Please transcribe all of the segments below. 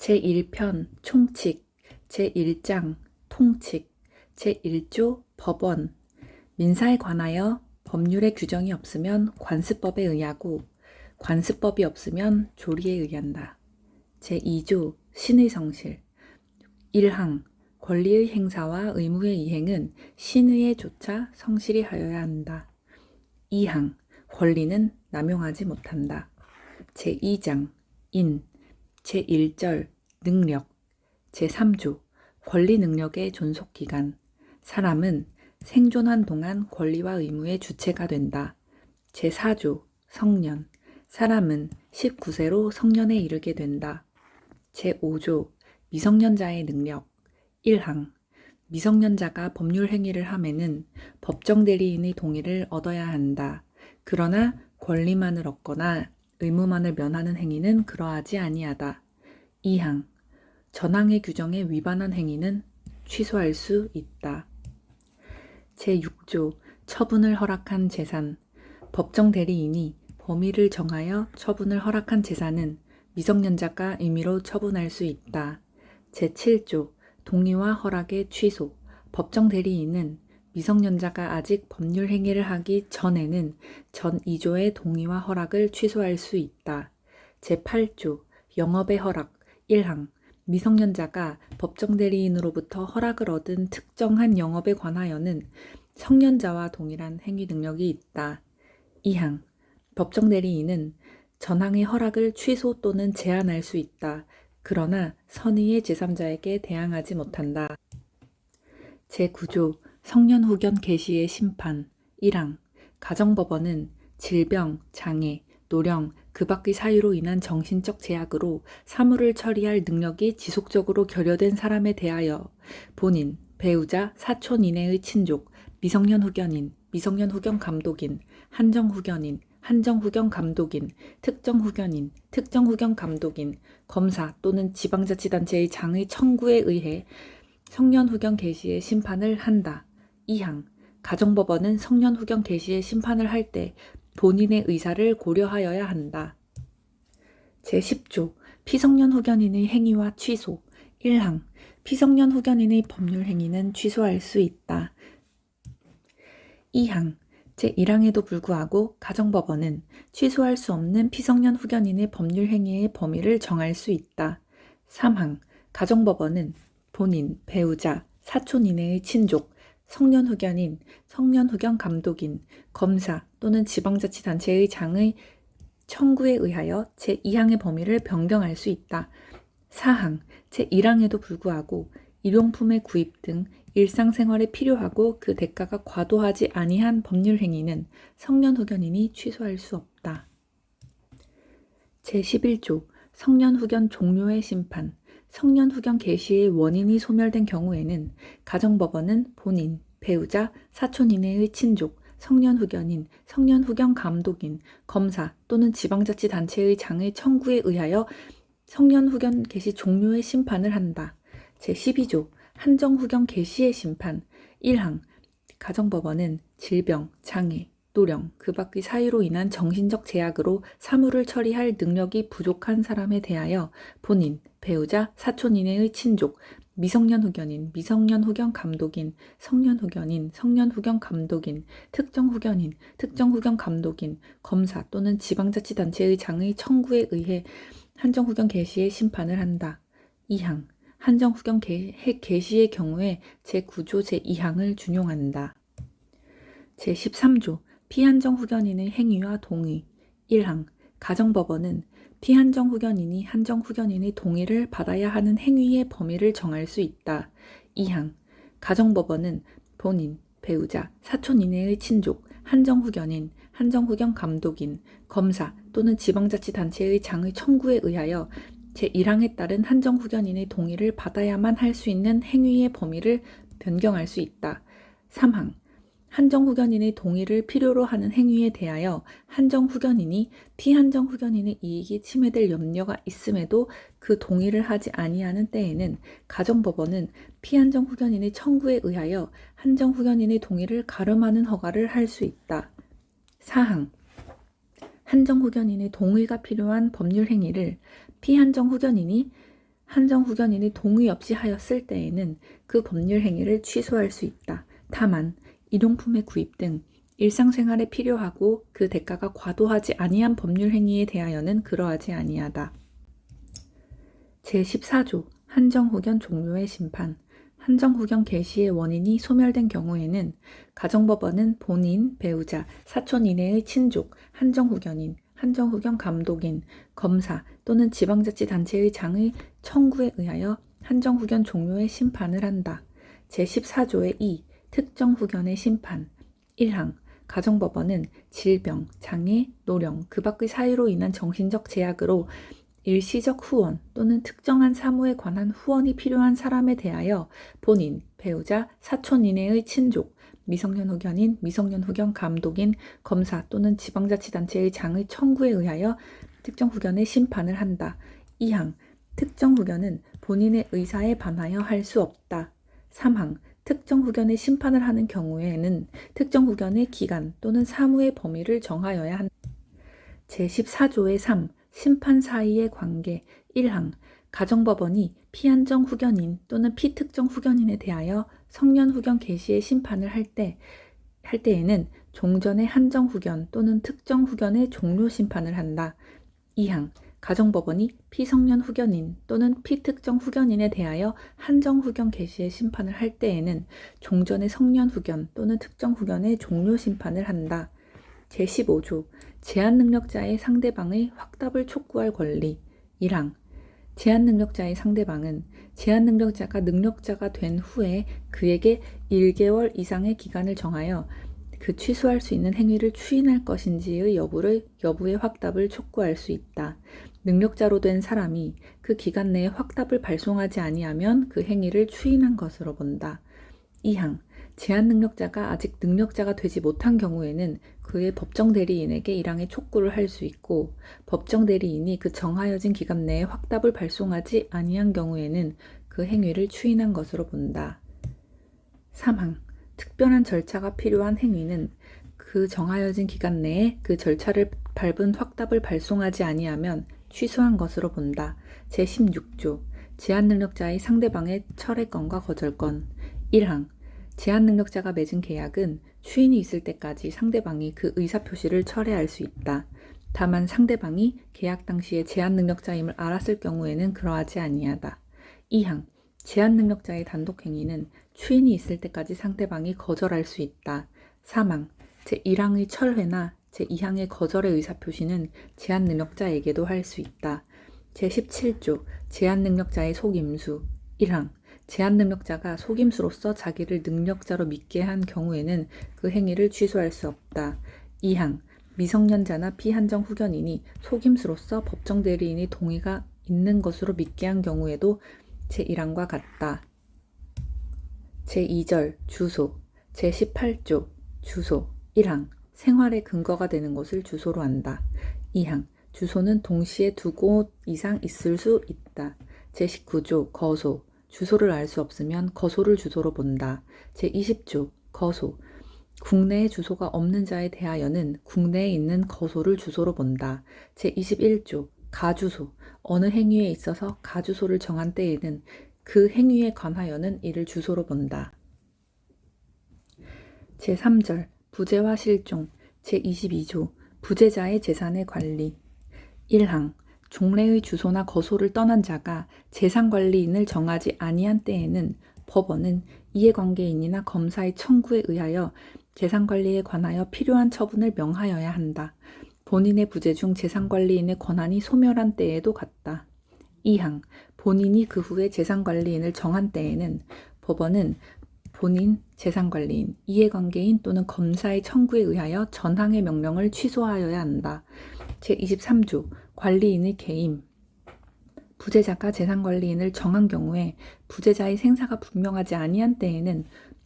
제1편 총칙, 제1장 통칙, 제1조 법원. 민사에 관하여 법률의 규정이 없으면 관습법에 의하고 관습법이 없으면 조리에 의한다. 제2조 신의 성실. 1항 권리의 행사와 의무의 이행은 신의에 조차 성실히 하여야 한다. 2항 권리는 남용하지 못한다. 제2장 인. 제1절 능력. 제3조 권리 능력의 존속기간. 사람은 생존한 동안 권리와 의무의 주체가 된다. 제4조 성년. 사람은 19세로 성년에 이르게 된다. 제5조 미성년자의 능력. 1항 미성년자가 법률 행위를 함에는 법정 대리인의 동의를 얻어야 한다. 그러나 권리만을 얻거나 의무만을 면하는 행위는 그러하지 아니하다. 2항 전항의 규정에 위반한 행위는 취소할 수 있다. 제6조 처분을 허락한 재산. 법정 대리인이 범위를 정하여 처분을 허락한 재산은 미성년자가 임의로 처분할 수 있다. 제7조 동의와 허락의 취소. 법정 대리인은 미성년자가 아직 법률 행위를 하기 전에는 전 2조의 동의와 허락을 취소할 수 있다. 제8조 영업의 허락. 1항 미성년자가 법정 대리인으로부터 허락을 얻은 특정한 영업에 관하여는 성년자와 동일한 행위 능력이 있다. 2항 법정 대리인은 전항의 허락을 취소 또는 제한할 수 있다. 그러나 선의의 제3자에게 대항하지 못한다. 제9조 성년 후견 개시의 심판. 1항 가정법원은 질병, 장애, 노령, 그 밖의 사유로 인한 정신적 제약으로 사무를 처리할 능력이 지속적으로 결여된 사람에 대하여 본인, 배우자, 사촌 이내의 친족, 미성년 후견인, 미성년 후견 감독인, 한정 후견인, 한정 후견 감독인, 특정 후견인, 특정 후견 감독인, 검사 또는 지방자치단체의 장의 청구에 의해 성년 후견 개시의 심판을 한다. 2항 가정법원은 성년 후견 개시의 심판을 할 때 본인의 의사를 고려하여야 한다. 제10조 피성년 후견인의 행위와 취소. 1항 피성년 후견인의 법률 행위는 취소할 수 있다. 2항 제1항에도 불구하고 가정법원은 취소할 수 없는 피성년 후견인의 법률 행위의 범위를 정할 수 있다. 3항 가정법원은 본인, 배우자, 사촌 이내의 친족, 성년 후견인, 성년 후견 감독인, 검사 또는 지방자치단체의 장의 청구에 의하여 제2항의 범위를 변경할 수 있다. 4항 제1항에도 불구하고 일용품의 구입 등 일상생활에 필요하고 그 대가가 과도하지 아니한 법률 행위는 성년 후견인이 취소할 수 없다. 제11조 성년 후견 종료의 심판. 성년 후견 개시의 원인이 소멸된 경우에는 가정법원은 본인, 배우자, 사촌 이내의 친족, 성년 후견인, 성년 후견 감독인, 검사 또는 지방자치단체의 장의 청구에 의하여 성년 후견 개시 종료의 심판을 한다. 제12조 한정 후견 개시의 심판. 1항 가정법원은 질병, 장애, 노령, 그 밖의 사유로 인한 정신적 제약으로 사무를 처리할 능력이 부족한 사람에 대하여 본인, 배우자, 사촌 이내의 친족, 미성년 후견인, 미성년 후견 감독인, 성년 후견인, 성년 후견 감독인, 특정 후견인, 특정 후견 감독인, 검사 또는 지방자치단체의 장의 청구에 의해 한정 후견 개시의 심판을 한다. 2항 한정 후견 개시의 경우에 제9조 제2항을 준용한다. 제13조 피한정 후견인의 행위와 동의. 1항 가정법원은 피한정 후견인이 한정 후견인의 동의를 받아야 하는 행위의 범위를 정할 수 있다. 2항 가정법원은 본인, 배우자, 사촌 이내의 친족, 한정 후견인, 한정 후견 감독인, 검사 또는 지방자치단체의 장의 청구에 의하여 제1항에 따른 한정 후견인의 동의를 받아야만 할 수 있는 행위의 범위를 변경할 수 있다. 3항 한정 후견인의 동의를 필요로 하는 행위에 대하여 한정 후견인이 피한정 후견인의 이익이 침해될 염려가 있음에도 그 동의를 하지 아니하는 때에는 가정법원은 피한정 후견인의 청구에 의하여 한정 후견인의 동의를 가름하는 허가를 할 수 있다. 4항 한정 후견인의 동의가 필요한 법률 행위를 피한정 후견인이 한정 후견인이 동의 없이 하였을 때에는 그 법률 행위를 취소할 수 있다. 다만 일용품의 구입 등 일상생활에 필요하고 그 대가가 과도하지 아니한 법률 행위에 대하여는 그러하지 아니하다. 제14조 한정후견 종료의 심판. 한정후견 개시의 원인이 소멸된 경우에는 가정법원은 본인, 배우자, 사촌 이내의 친족, 한정후견인, 한정후견 감독인, 검사 또는 지방자치단체의 장의 청구에 의하여 한정후견 종료의 심판을 한다. 제14조의 2. 특정후견의 심판. 1항 가정법원은 질병, 장애, 노령, 그 밖의 사유로 인한 정신적 제약으로 일시적 후원 또는 특정한 사무에 관한 후원이 필요한 사람에 대하여 본인, 배우자, 사촌 이내의 친족, 미성년 후견인, 미성년 후견 감독인, 검사 또는 지방자치단체의 장의 청구에 의하여 특정 후견의 심판을 한다. 2항 특정 후견은 본인의 의사에 반하여 할 수 없다. 3항 특정 후견의 심판을 하는 경우에는 특정 후견의 기간 또는 사무의 범위를 정하여야 한다. 제14조의 3. 심판 사이의 관계. 1항 가정법원이 피한정 후견인 또는 피특정 후견인에 대하여 성년 후견 개시의 심판을 할 때에는 종전의 한정 후견 또는 특정 후견의 종료 심판을 한다. 2항 가정법원이 피성년 후견인 또는 피특정 후견인에 대하여 한정 후견 개시의 심판을 할 때에는 종전의 성년 후견 또는 특정 후견의 종료 심판을 한다. 제15조 제한능력자의 상대방의 확답을 촉구할 권리. 1항 제한능력자의 상대방은 제한능력자가 능력자가 된 후에 그에게 1개월 이상의 기간을 정하여 그 취소할 수 있는 행위를 추인할 것인지의 여부의 확답을 촉구할 수 있다. 능력자로 된 사람이 그 기간 내에 확답을 발송하지 아니하면 그 행위를 추인한 것으로 본다. 2항 제한능력자가 아직 능력자가 되지 못한 경우에는 그의 법정 대리인에게 1항의 촉구를 할 수 있고 법정 대리인이 그 정하여진 기간 내에 확답을 발송하지 아니한 경우에는 그 행위를 추인한 것으로 본다. 3항 특별한 절차가 필요한 행위는 그 정하여진 기간 내에 그 절차를 밟은 확답을 발송하지 아니하면 취소한 것으로 본다. 제16조 제한능력자의 상대방의 철회권과 거절권. 1항 제한능력자가 맺은 계약은 추인이 있을 때까지 상대방이 그 의사표시를 철회할 수 있다. 다만 상대방이 계약 당시에 제한능력자임을 알았을 경우에는 그러하지 아니하다. 2항 제한능력자의 단독행위는 추인이 있을 때까지 상대방이 거절할 수 있다. 3항 제1항의 철회나 제2항의 거절의 의사표시는 제한능력자에게도 할 수 있다. 제17조 제한능력자의 속임수. 1항 제한능력자가 속임수로서 자기를 능력자로 믿게 한 경우에는 그 행위를 취소할 수 없다. 2항 미성년자나 피한정 후견인이 속임수로서 법정 대리인의 동의가 있는 것으로 믿게 한 경우에도 제1항과 같다. 제2절 주소. 제18조 주소. 1항 생활의 근거가 되는 곳을 주소로 한다. 2항 주소는 동시에 두 곳 이상 있을 수 있다. 제19조 거소. 주소를 알 수 없으면 거소를 주소로 본다. 제20조 거소. 국내에 주소가 없는 자에 대하여는 국내에 있는 거소를 주소로 본다. 제21조 가주소. 어느 행위에 있어서 가주소를 정한 때에는 그 행위에 관하여는 이를 주소로 본다. 제3절 부재와 실종. 제22조 부재자의 재산의 관리. 1항 종래의 주소나 거소를 떠난 자가 재산관리인을 정하지 아니한 때에는 법원은 이해관계인이나 검사의 청구에 의하여 재산관리에 관하여 필요한 처분을 명하여야 한다. 본인의 부재 중 재산관리인의 권한이 소멸한 때에도 같다. 2항 본인이 그 후에 재산관리인을 정한 때에는 법원은 본인, 재산관리인, 이해관계인 또는 검사의 청구에 의하여 전항의 명령을 취소하여야 한다. 제23조 관리인의 개임. 부재자가 재산관리인을 정한 경우에 부재자의 생사가 분명하지 아니한 때에는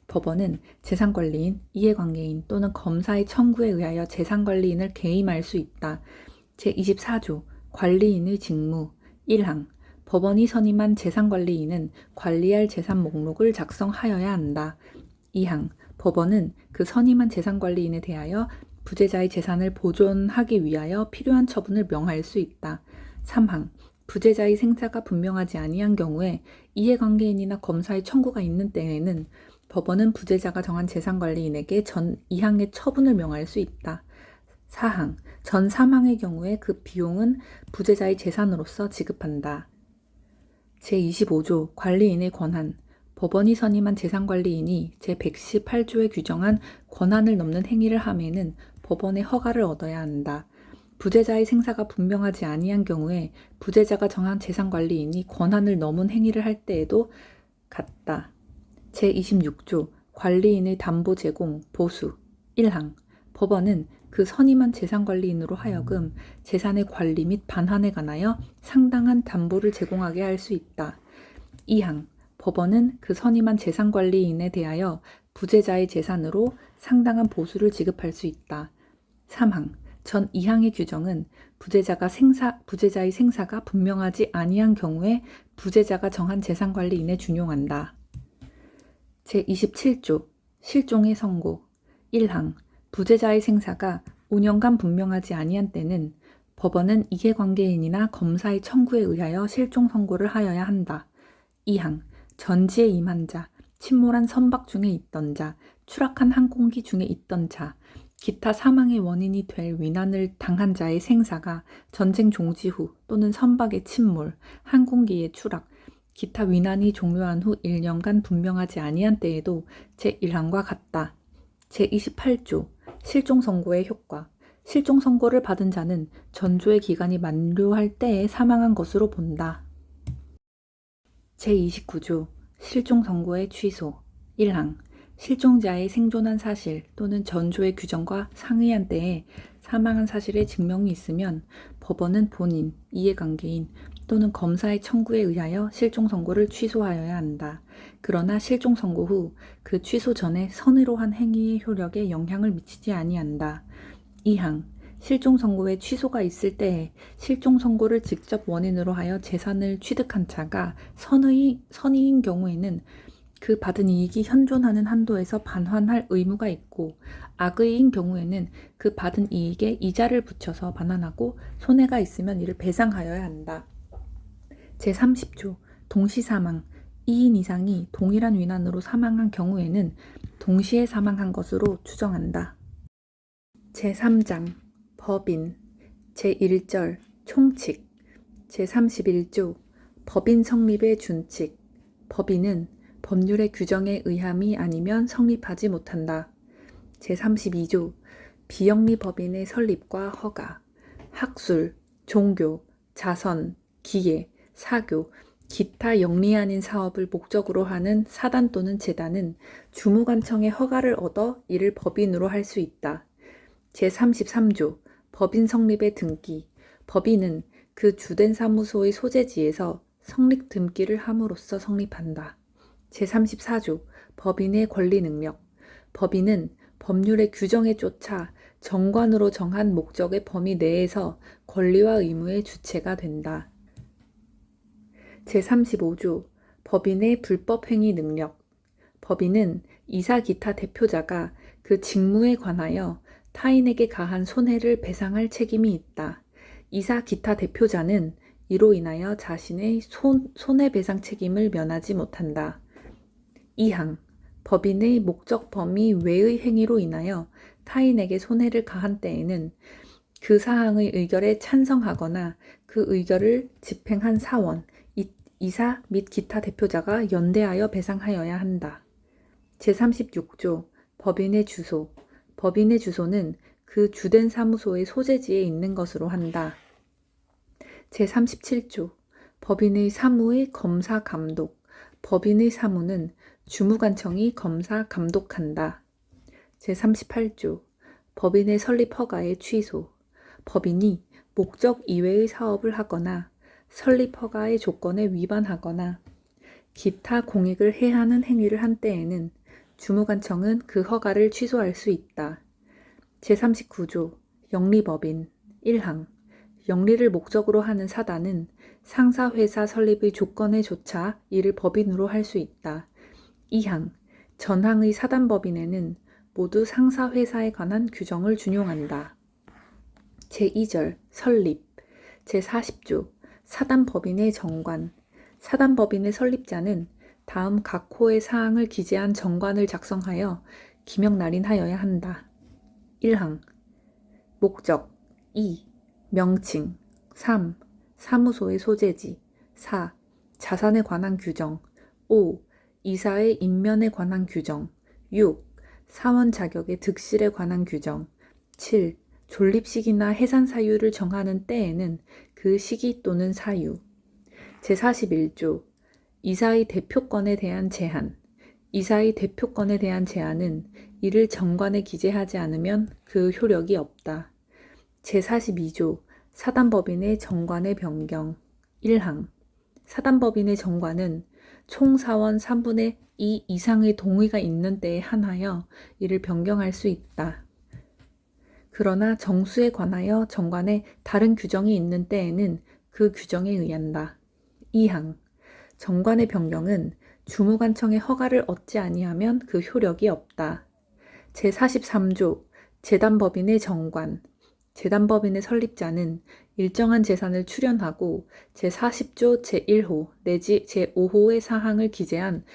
법원은 재산관리인, 이해관계인 또는 검사의 청구에 의하여 재산관리인을 개임할 수 있다. 제24조 관리인의 직무. 1항 법원이 선임한 재산관리인은 관리할 재산 목록을 작성하여야 한다. 2항 법원은 그 선임한 재산관리인에 대하여 부재자의 재산을 보존하기 위하여 필요한 처분을 명할 수 있다. 3항 부재자의 생사가 분명하지 아니한 경우에 이해관계인이나 검사의 청구가 있는 때에는 법원은 부재자가 정한 재산관리인에게 전 2항의 처분을 명할 수 있다. 4항, 전 사망의 경우에 그 비용은 부재자의 재산으로서 지급한다. 제25조 관리인의 권한. 법원이 선임한 재산관리인이 제118조에 규정한 권한을 넘는 행위를 함에는 법원의 허가를 얻어야 한다. 부재자의 생사가 분명하지 아니한 경우에 부재자가 정한 재산관리인이 권한을 넘은 행위를 할 때에도 같다. 제26조 관리인의 담보 제공, 보수. 1항. 법원은 그 선임한 재산관리인으로 하여금 재산의 관리 및 반환에 관하여 상당한 담보를 제공하게 할 수 있다. 2항. 법원은 그 선임한 재산관리인에 대하여 부재자의 재산으로 상당한 보수를 지급할 수 있다. 3항. 전 2항의 규정은 부재자의 생사가 분명하지 아니한 경우에 부재자가 정한 재산관리인에 준용한다. 제27조 실종의 선고. 1항. 부재자의 생사가 5년간 분명하지 아니한 때는 법원은 이해관계인이나 검사의 청구에 의하여 실종 선고를 하여야 한다. 2항. 전지에 임한 자, 침몰한 선박 중에 있던 자, 추락한 항공기 중에 있던 자, 기타 사망의 원인이 될 위난을 당한 자의 생사가 전쟁 종지 후 또는 선박의 침몰, 항공기의 추락, 기타 위난이 종료한 후 1년간 분명하지 아니한 때에도 제1항과 같다. 제28조 실종 선고의 효과. 실종 선고를 받은 자는 전조의 기간이 만료할 때에 사망한 것으로 본다. 제29조 실종 선고의 취소. 1항. 실종자의 생존한 사실 또는 전조의 규정과 상이한 때에 사망한 사실의 증명이 있으면 법원은 본인, 이해관계인 또는 검사의 청구에 의하여 실종 선고를 취소하여야 한다. 그러나 실종 선고 후 그 취소 전에 선의로 한 행위의 효력에 영향을 미치지 아니한다. 2항. 실종 선고의 취소가 있을 때에 실종 선고를 직접 원인으로 하여 재산을 취득한 자가 선의인 경우에는 그 받은 이익이 현존하는 한도에서 반환할 의무가 있고, 악의인 경우에는 그 받은 이익에 이자를 붙여서 반환하고 손해가 있으면 이를 배상하여야 한다. 제30조 동시사망. 2인 이상이 동일한 위난으로 사망한 경우에는 동시에 사망한 것으로 추정한다. 제3장 법인. 제1절 총칙. 제31조 법인 성립의 준칙. 법인은 법률의 규정에 의함이 아니면 성립하지 못한다. 제32조 비영리 법인의 설립과 허가. 학술, 종교, 자선, 기계, 사교, 기타 영리 아닌 사업을 목적으로 하는 사단 또는 재단은 주무관청의 허가를 얻어 이를 법인으로 할 수 있다. 제33조 법인 성립의 등기. 법인은 그 주된 사무소의 소재지에서 성립 등기를 함으로써 성립한다. 제34조 법인의 권리 능력. 법인은 법률의 규정에 쫓아 정관으로 정한 목적의 범위 내에서 권리와 의무의 주체가 된다. 제35조 법인의 불법행위 능력. 법인은 이사 기타 대표자가 그 직무에 관하여 타인에게 가한 손해를 배상할 책임이 있다. 이사 기타 대표자는 이로 인하여 자신의 손해배상 책임을 면하지 못한다. 2항. 법인의 목적 범위 외의 행위로 인하여 타인에게 손해를 가한 때에는 그 사항의 의결에 찬성하거나 그 의결을 집행한 사원, 이사 및 기타 대표자가 연대하여 배상하여야 한다. 제36조 법인의 주소. 법인의 주소는 그 주된 사무소의 소재지에 있는 것으로 한다. 제37조 법인의 사무의 검사 감독. 법인의 사무는 주무관청이 검사 감독한다. 제38조 법인의 설립 허가의 취소. 법인이 목적 이외의 사업을 하거나 설립 허가의 조건에 위반하거나 기타 공익을 해하는 행위를 한 때에는 주무관청은 그 허가를 취소할 수 있다. 제39조 영리법인. 1항. 영리를 목적으로 하는 사단은 상사회사 설립의 조건에 조차 이를 법인으로 할 수 있다. 2항. 전항의 사단법인에는 모두 상사회사에 관한 규정을 준용한다. 제2절 설립. 제40조 사단법인의 정관. 사단법인의 설립자는 다음 각 호의 사항을 기재한 정관을 작성하여 기명날인하여야 한다. 1항 목적. 2. 명칭. 3. 사무소의 소재지. 4. 자산에 관한 규정. 5. 이사의 임면에 관한 규정. 6. 사원 자격의 득실에 관한 규정. 7. 존립시기나 해산 사유를 정하는 때에는 그 시기 또는 사유. 제41조 이사의 대표권에 대한 제한. 이사의 대표권에 대한 제한은 이를 정관에 기재하지 않으면 그 효력이 없다. 제42조 사단법인의 정관의 변경. 1항 사단법인의 정관은 총사원 3분의 2 이상의 동의가 있는 때에 한하여 이를 변경할 수 있다. 그러나 정수에 관하여 정관에 다른 규정이 있는 때에는 그 규정에 의한다. 2항 정관의 변경은 주무관청의 허가를 얻지 아니하면 그 효력이 없다. 제43조 재단법인의 정관. 재단법인의 설립자는 일정한 재산을 출연하고 제40조 제1호 내지 제5호의 사항을 기재한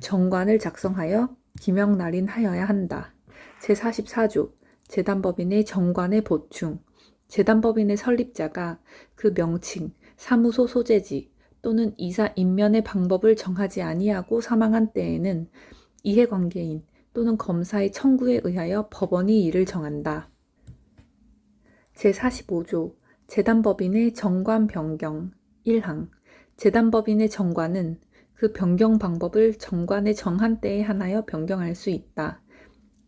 정관을 작성하여 기명날인하여야 한다. 제44조 재단법인의 정관의 보충. 재단법인의 설립자가 그 명칭, 사무소 소재지 또는 이사 임면의 방법을 정하지 아니하고 사망한 때에는 이해관계인 또는 검사의 청구에 의하여 법원이 이를 정한다. 제45조 재단법인의 정관 변경. 1항 재단법인의 정관은 그 변경 방법을 정관에 정한 때에 한하여 변경할 수 있다.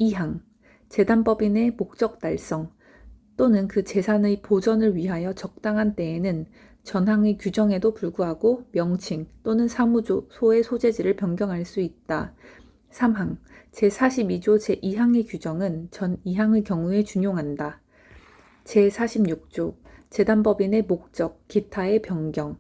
2항 재단법인의 목적 달성 또는 그 재산의 보전을 위하여 적당한 때에는 전항의 규정에도 불구하고 명칭 또는 사무소의 소재지를 변경할 수 있다. 3항 제42조 제2항의 규정은 전 2항의 경우에 준용한다. 제46조 재단법인의 목적, 기타의 변경.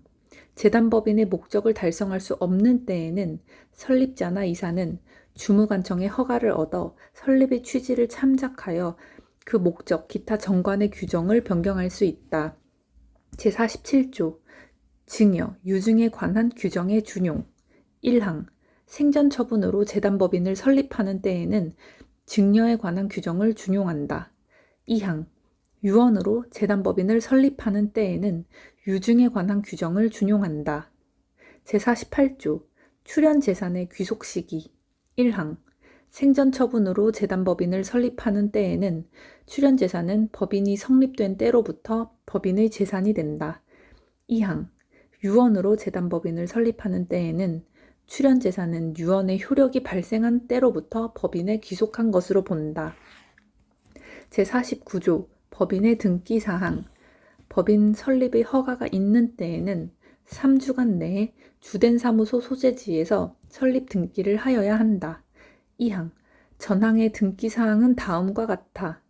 재단법인의 목적을 달성할 수 없는 때에는 설립자나 이사는 주무관청의 허가를 얻어 설립의 취지를 참작하여 그 목적, 기타 정관의 규정을 변경할 수 있다. 제47조 증여, 유증에 관한 규정의 준용. 1항 생전 처분으로 재단법인을 설립하는 때에는 증여에 관한 규정을 준용한다. 2항 유언으로 재단법인을 설립하는 때에는 유증에 관한 규정을 준용한다. 제48조 출연재산의 귀속시기. 1항 생전 처분으로 재단법인을 설립하는 때에는 출연재산은 법인이 성립된 때로부터 법인의 재산이 된다. 2항 유언으로 재단법인을 설립하는 때에는 출연재산은 유언의 효력이 발생한 때로부터 법인에 귀속한 것으로 본다. 제49조 법인의 등기사항. 법인 설립의 허가가 있는 때에는 3주간 내에 주된 사무소 소재지에서 설립 등기를 하여야 한다. 2항 전항의 등기사항은 다음과 같아.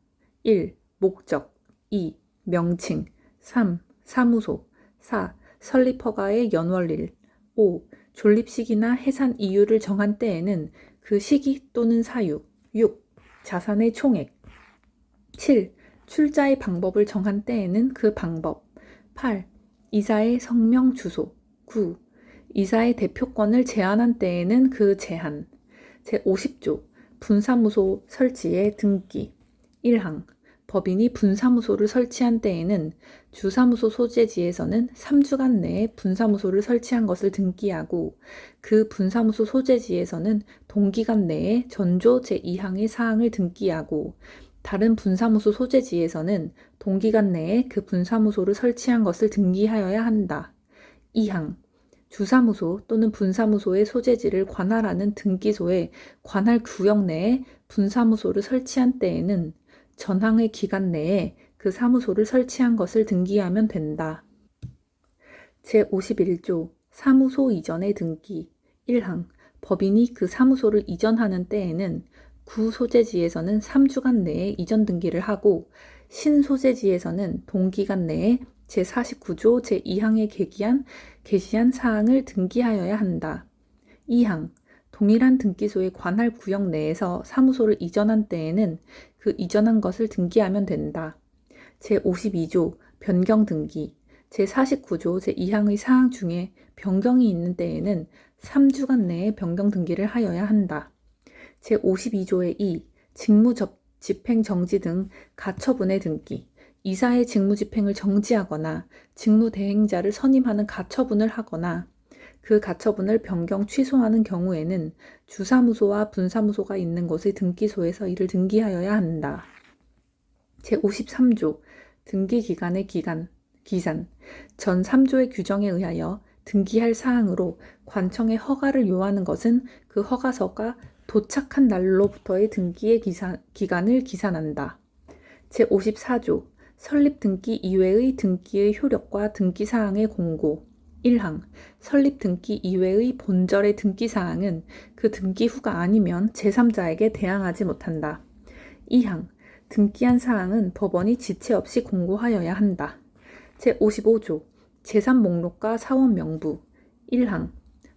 1. 목적. 2. 명칭. 3. 사무소. 4. 설립허가의 연월일. 5. 존립시기나 해산 이유를 정한 때에는 그 시기 또는 사유. 6. 자산의 총액. 7. 출자의 방법을 정한 때에는 그 방법. 8. 이사의 성명 주소. 9. 이사의 대표권을 제한한 때에는 그 제한. 제50조 분사무소 설치의 등기. 1항 법인이 분사무소를 설치한 때에는 주사무소 소재지에서는 3주간 내에 분사무소를 설치한 것을 등기하고 그 분사무소 소재지에서는 동기간 내에 전조 제2항의 사항을 등기하고 다른 분사무소 소재지에서는 동기간 내에 그 분사무소를 설치한 것을 등기하여야 한다. 2항 주사무소 또는 분사무소의 소재지를 관할하는 등기소에 관할 구역 내에 분사무소를 설치한 때에는 전항의 기간 내에 그 사무소를 설치한 것을 등기하면 된다. 제51조 사무소 이전의 등기. 1항 법인이 그 사무소를 이전하는 때에는 구 소재지에서는 3주간 내에 이전 등기를 하고 신소재지에서는 동기간 내에 제49조 제2항에 게시한 사항을 등기하여야 한다. 2항 동일한 등기소의 관할 구역 내에서 사무소를 이전한 때에는 그 이전한 것을 등기하면 된다. 제52조 변경 등기. 제49조 제2항의 사항 중에 변경이 있는 때에는 3주간 내에 변경 등기를 하여야 한다. 제52조의 2. 직무 집행 정지 등 가처분의 등기. 이사의 직무 집행을 정지하거나 직무 대행자를 선임하는 가처분을 하거나 그 가처분을 변경 취소하는 경우에는 주사무소와 분사무소가 있는 곳의 등기소에서 이를 등기하여야 한다. 제53조 등기기간의 기산. 전 3조의 규정에 의하여 등기할 사항으로 관청에 허가를 요하는 것은 그 허가서가 도착한 날로부터의 등기의 기간을 기산한다. 제54조 설립 등기 이외의 등기의 효력과 등기사항의 공고. 1항 설립 등기 이외의 본절의 등기사항은 그 등기 후가 아니면 제3자에게 대항하지 못한다. 2항 등기한 사항은 법원이 지체 없이 공고하여야 한다. 제55조 재산 목록과 사원 명부. 1항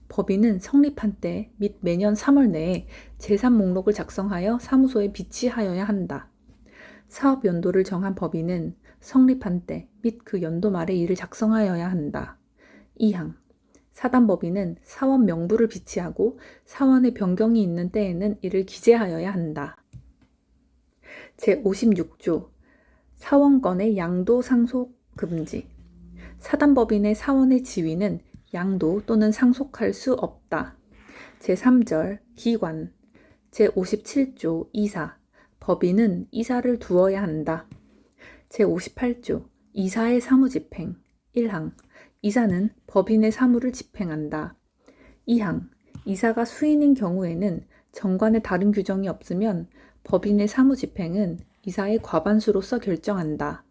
법인은 성립한 때 및 매년 3월 내에 재산 목록을 작성하여 사무소에 비치하여야 한다. 사업 연도를 정한 법인은 성립한 때 및 그 연도 말에 이를 작성하여야 한다. 2항 사단법인은 사원 명부를 비치하고 사원의 변경이 있는 때에는 이를 기재하여야 한다. 제56조 사원권의 양도 상속 금지. 사단법인의 사원의 지위는 양도 또는 상속할 수 없다. 제3절 기관. 제57조 이사. 법인은 이사를 두어야 한다. 제58조 이사의 사무집행. 1항 이사는 법인의 사무를 집행한다. 2항 이사가 수인인 경우에는 정관에 다른 규정이 없으면 법인의 사무집행은 이사의 과반수로서 결정한다.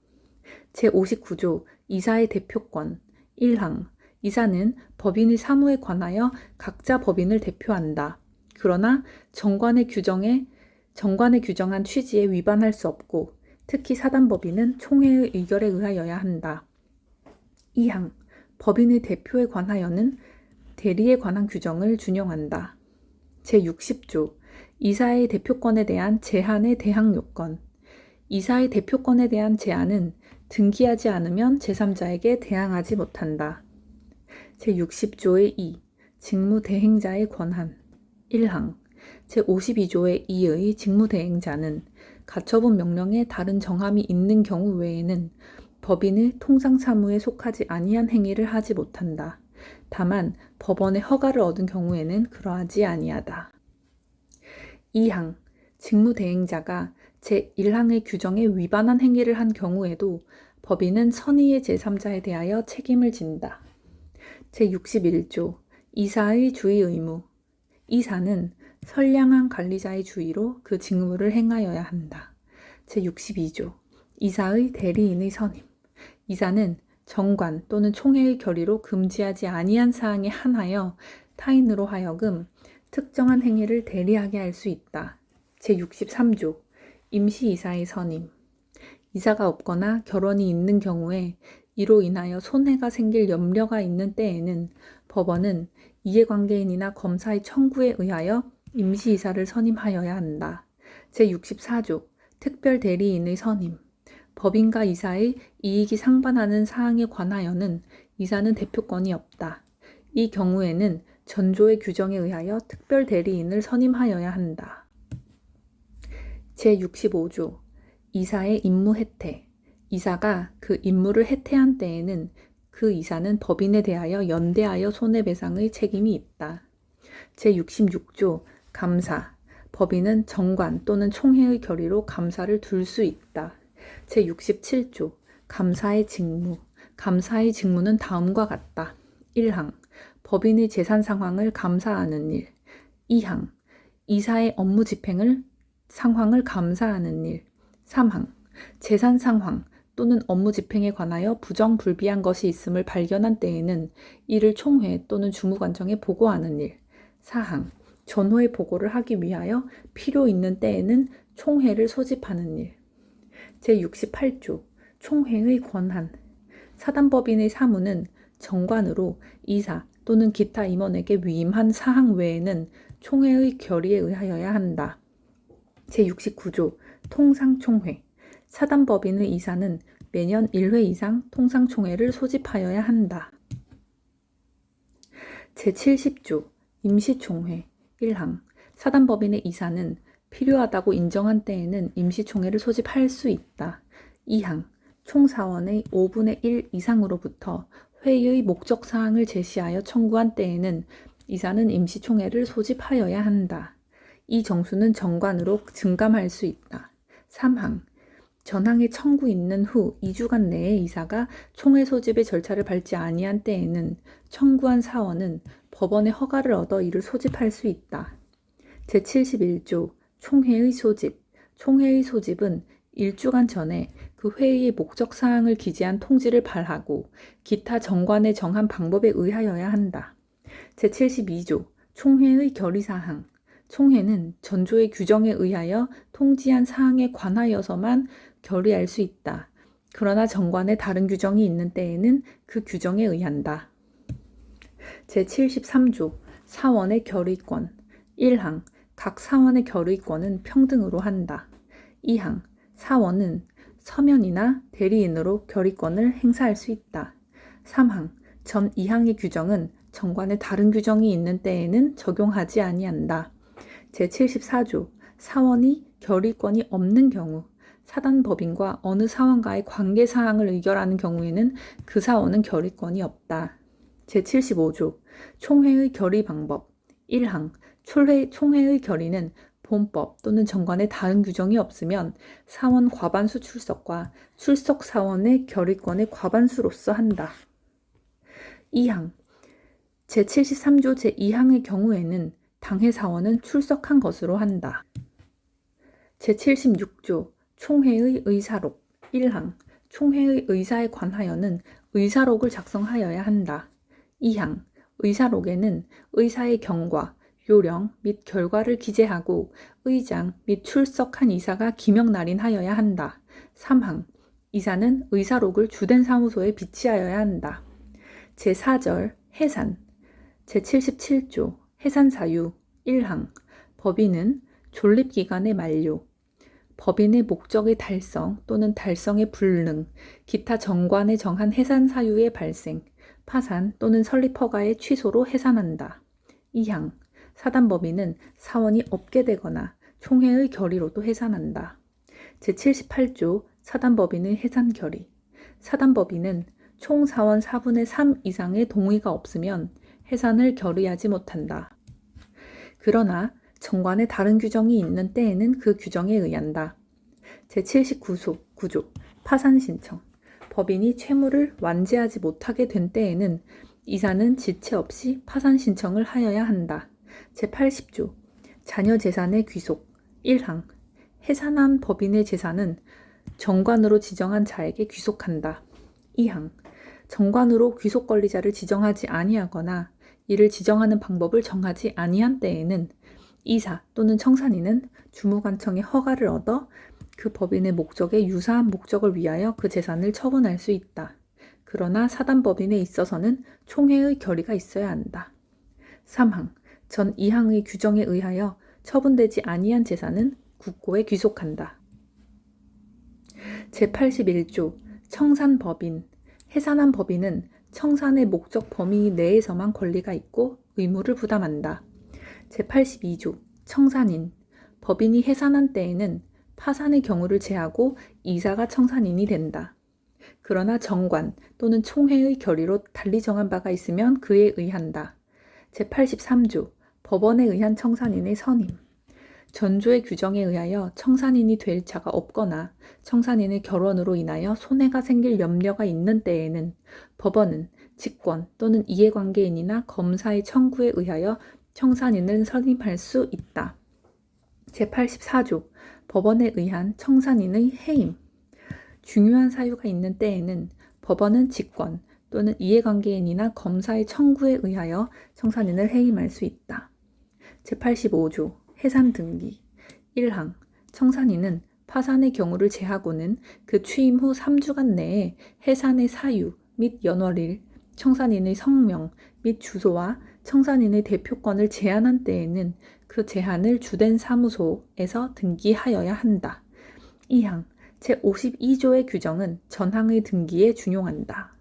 제59조 이사의 대표권. 1항 이사는 법인의 사무에 관하여 각자 법인을 대표한다. 그러나 정관의 규정한 취지에 위반할 수 없고 특히 사단법인은 총회의 의결에 의하여야 한다. 2항 법인의 대표에 관하여는 대리에 관한 규정을 준용한다. 제60조 이사의 대표권에 대한 제한의 대항 요건. 이사의 대표권에 대한 제한은 등기하지 않으면 제3자에게 대항하지 못한다. 제60조의 2. 직무대행자의 권한. 1항 제52조의 2의 직무대행자는 가처분 명령에 다른 정함이 있는 경우 외에는 법인의 통상사무에 속하지 아니한 행위를 하지 못한다. 다만 법원의 허가를 얻은 경우에는 그러하지 아니하다. 2항 직무대행자가 제1항의 규정에 위반한 행위를 한 경우에도 법인은 선의의 제3자에 대하여 책임을 진다. 제61조 이사의 주의 의무. 이사는 선량한 관리자의 주의로 그 직무를 행하여야 한다. 제62조 이사의 대리인의 선임. 이사는 정관 또는 총회의 결의로 금지하지 아니한 사항에 한하여 타인으로 하여금 특정한 행위를 대리하게 할 수 있다. 제63조 임시이사의 선임. 이사가 없거나 결혼이 있는 경우에 이로 인하여 손해가 생길 염려가 있는 때에는 법원은 이해관계인이나 검사의 청구에 의하여 임시이사를 선임하여야 한다. 제64조 특별대리인의 선임. 법인과 이사의 이익이 상반하는 사항에 관하여는 이사는 대표권이 없다. 이 경우에는 전조의 규정에 의하여 특별대리인을 선임하여야 한다. 제65조 이사의 임무 해태. 이사가 그 임무를 해태한 때에는 그 이사는 법인에 대하여 연대하여 손해배상의 책임이 있다. 제66조 감사. 법인은 정관 또는 총회의 결의로 감사를 둘 수 있다. 제67조 감사의 직무. 감사의 직무는 다음과 같다. 1항 법인의 재산 상황을 감사하는 일. 2항 이사의 업무 집행 상황을 감사하는 일. 3항 재산 상황 또는 업무 집행에 관하여 부정불비한 것이 있음을 발견한 때에는 이를 총회 또는 주무관청에 보고하는 일. 4항 전후의 보고를 하기 위하여 필요 있는 때에는 총회를 소집하는 일. 제68조 총회의 권한. 사단법인의 사무는 정관으로 이사 또는 기타 임원에게 위임한 사항 외에는 총회의 결의에 의하여야 한다. 제69조 통상총회. 사단법인의 이사는 매년 1회 이상 통상총회를 소집하여야 한다. 제70조 임시총회 1항 사단법인의 이사는 필요하다고 인정한 때에는 임시총회를 소집할 수 있다. 2항 총사원의 5분의 1 이상으로부터 회의의 목적사항을 제시하여 청구한 때에는 이사는 임시총회를 소집하여야 한다. 이 정수는 정관으로 증감할 수 있다. 3항 전항의 청구 있는 후 2주간 내에 이사가 총회 소집의 절차를 밟지 아니한 때에는 청구한 사원은 법원의 허가를 얻어 이를 소집할 수 있다. 제71조 총회의 소집 총회의 소집은 1주간 전에 그 회의의 목적사항을 기재한 통지를 발하고 기타 정관에 정한 방법에 의하여야 한다. 제72조 총회의 결의사항 총회는 전조의 규정에 의하여 통지한 사항에 관하여서만 결의할 수 있다. 그러나 정관에 다른 규정이 있는 때에는 그 규정에 의한다. 제73조 사원의 결의권 1항 각 사원의 결의권은 평등으로 한다. 2항 사원은 서면이나 대리인으로 결의권을 행사할 수 있다. 3항 전 2항의 규정은 정관에 다른 규정이 있는 때에는 적용하지 아니한다. 제74조 사원이 결의권이 없는 경우 사단법인과 어느 사원과의 관계사항을 의결하는 경우에는 그 사원은 결의권이 없다. 제75조 총회의 결의 방법 1항 총회의 결의는 본법 또는 정관에 다른 규정이 없으면 사원 과반수 출석과 출석 사원의 결의권의 과반수로서 한다. 2항 제73조 제2항의 경우에는 당해 사원은 출석한 것으로 한다. 제76조 총회의 의사록 1항 총회의 의사에 관하여는 의사록을 작성하여야 한다. 2항 의사록에는 의사의 경과, 요령 및 결과를 기재하고 의장 및 출석한 이사가 기명 날인하여야 한다. 3항 이사는 의사록을 주된 사무소에 비치하여야 한다. 제4절 해산 제77조 해산사유 1항 법인은 존립기간의 만료, 법인의 목적의 달성 또는 달성의 불능, 기타 정관에 정한 해산사유의 발생, 파산 또는 설립허가의 취소로 해산한다. 2항 사단법인은 사원이 없게 되거나 총회의 결의로도 해산한다. 제78조 사단법인의 해산결의 사단법인은 총 사원 4분의 3 이상의 동의가 없으면 해산을 결의하지 못한다. 그러나 정관에 다른 규정이 있는 때에는 그 규정에 의한다. 제79조 파산 신청 법인이 채무를 완제하지 못하게 된 때에는 이사는 지체 없이 파산 신청을 하여야 한다. 제80조 자녀 재산의 귀속 1항 해산한 법인의 재산은 정관으로 지정한 자에게 귀속한다. 2항 정관으로 귀속 권리자를 지정하지 아니하거나 이를 지정하는 방법을 정하지 아니한 때에는 이사 또는 청산인은 주무관청의 허가를 얻어 그 법인의 목적에 유사한 목적을 위하여 그 재산을 처분할 수 있다. 그러나 사단법인에 있어서는 총회의 결의가 있어야 한다. 3항 전 2항의 규정에 의하여 처분되지 아니한 재산은 국고에 귀속한다. 제81조 청산법인 해산한 법인은 청산의 목적 범위 내에서만 권리가 있고 의무를 부담한다. 제82조 청산인 법인이 해산한 때에는 파산의 경우를 제하고 이사가 청산인이 된다. 그러나 정관 또는 총회의 결의로 달리 정한 바가 있으면 그에 의한다. 제83조 법원에 의한 청산인의 선임 전조의 규정에 의하여 청산인이 될 자가 없거나 청산인의 결원으로 인하여 손해가 생길 염려가 있는 때에는 법원은 직권 또는 이해관계인이나 검사의 청구에 의하여 청산인을 선임할 수 있다. 제84조 법원에 의한 청산인의 해임 중요한 사유가 있는 때에는 법원은 직권 또는 이해관계인이나 검사의 청구에 의하여 청산인을 해임할 수 있다. 제85조 해산 등기 1항 청산인은 파산의 경우를 제하고는 그 취임 후 3주간 내에 해산의 사유 및 연월일, 청산인의 성명 및 주소와 청산인의 대표권을 제한한 때에는 그 제한을 주된 사무소에서 등기하여야 한다. 2항 제52조의 규정은 전항의 등기에 준용한다.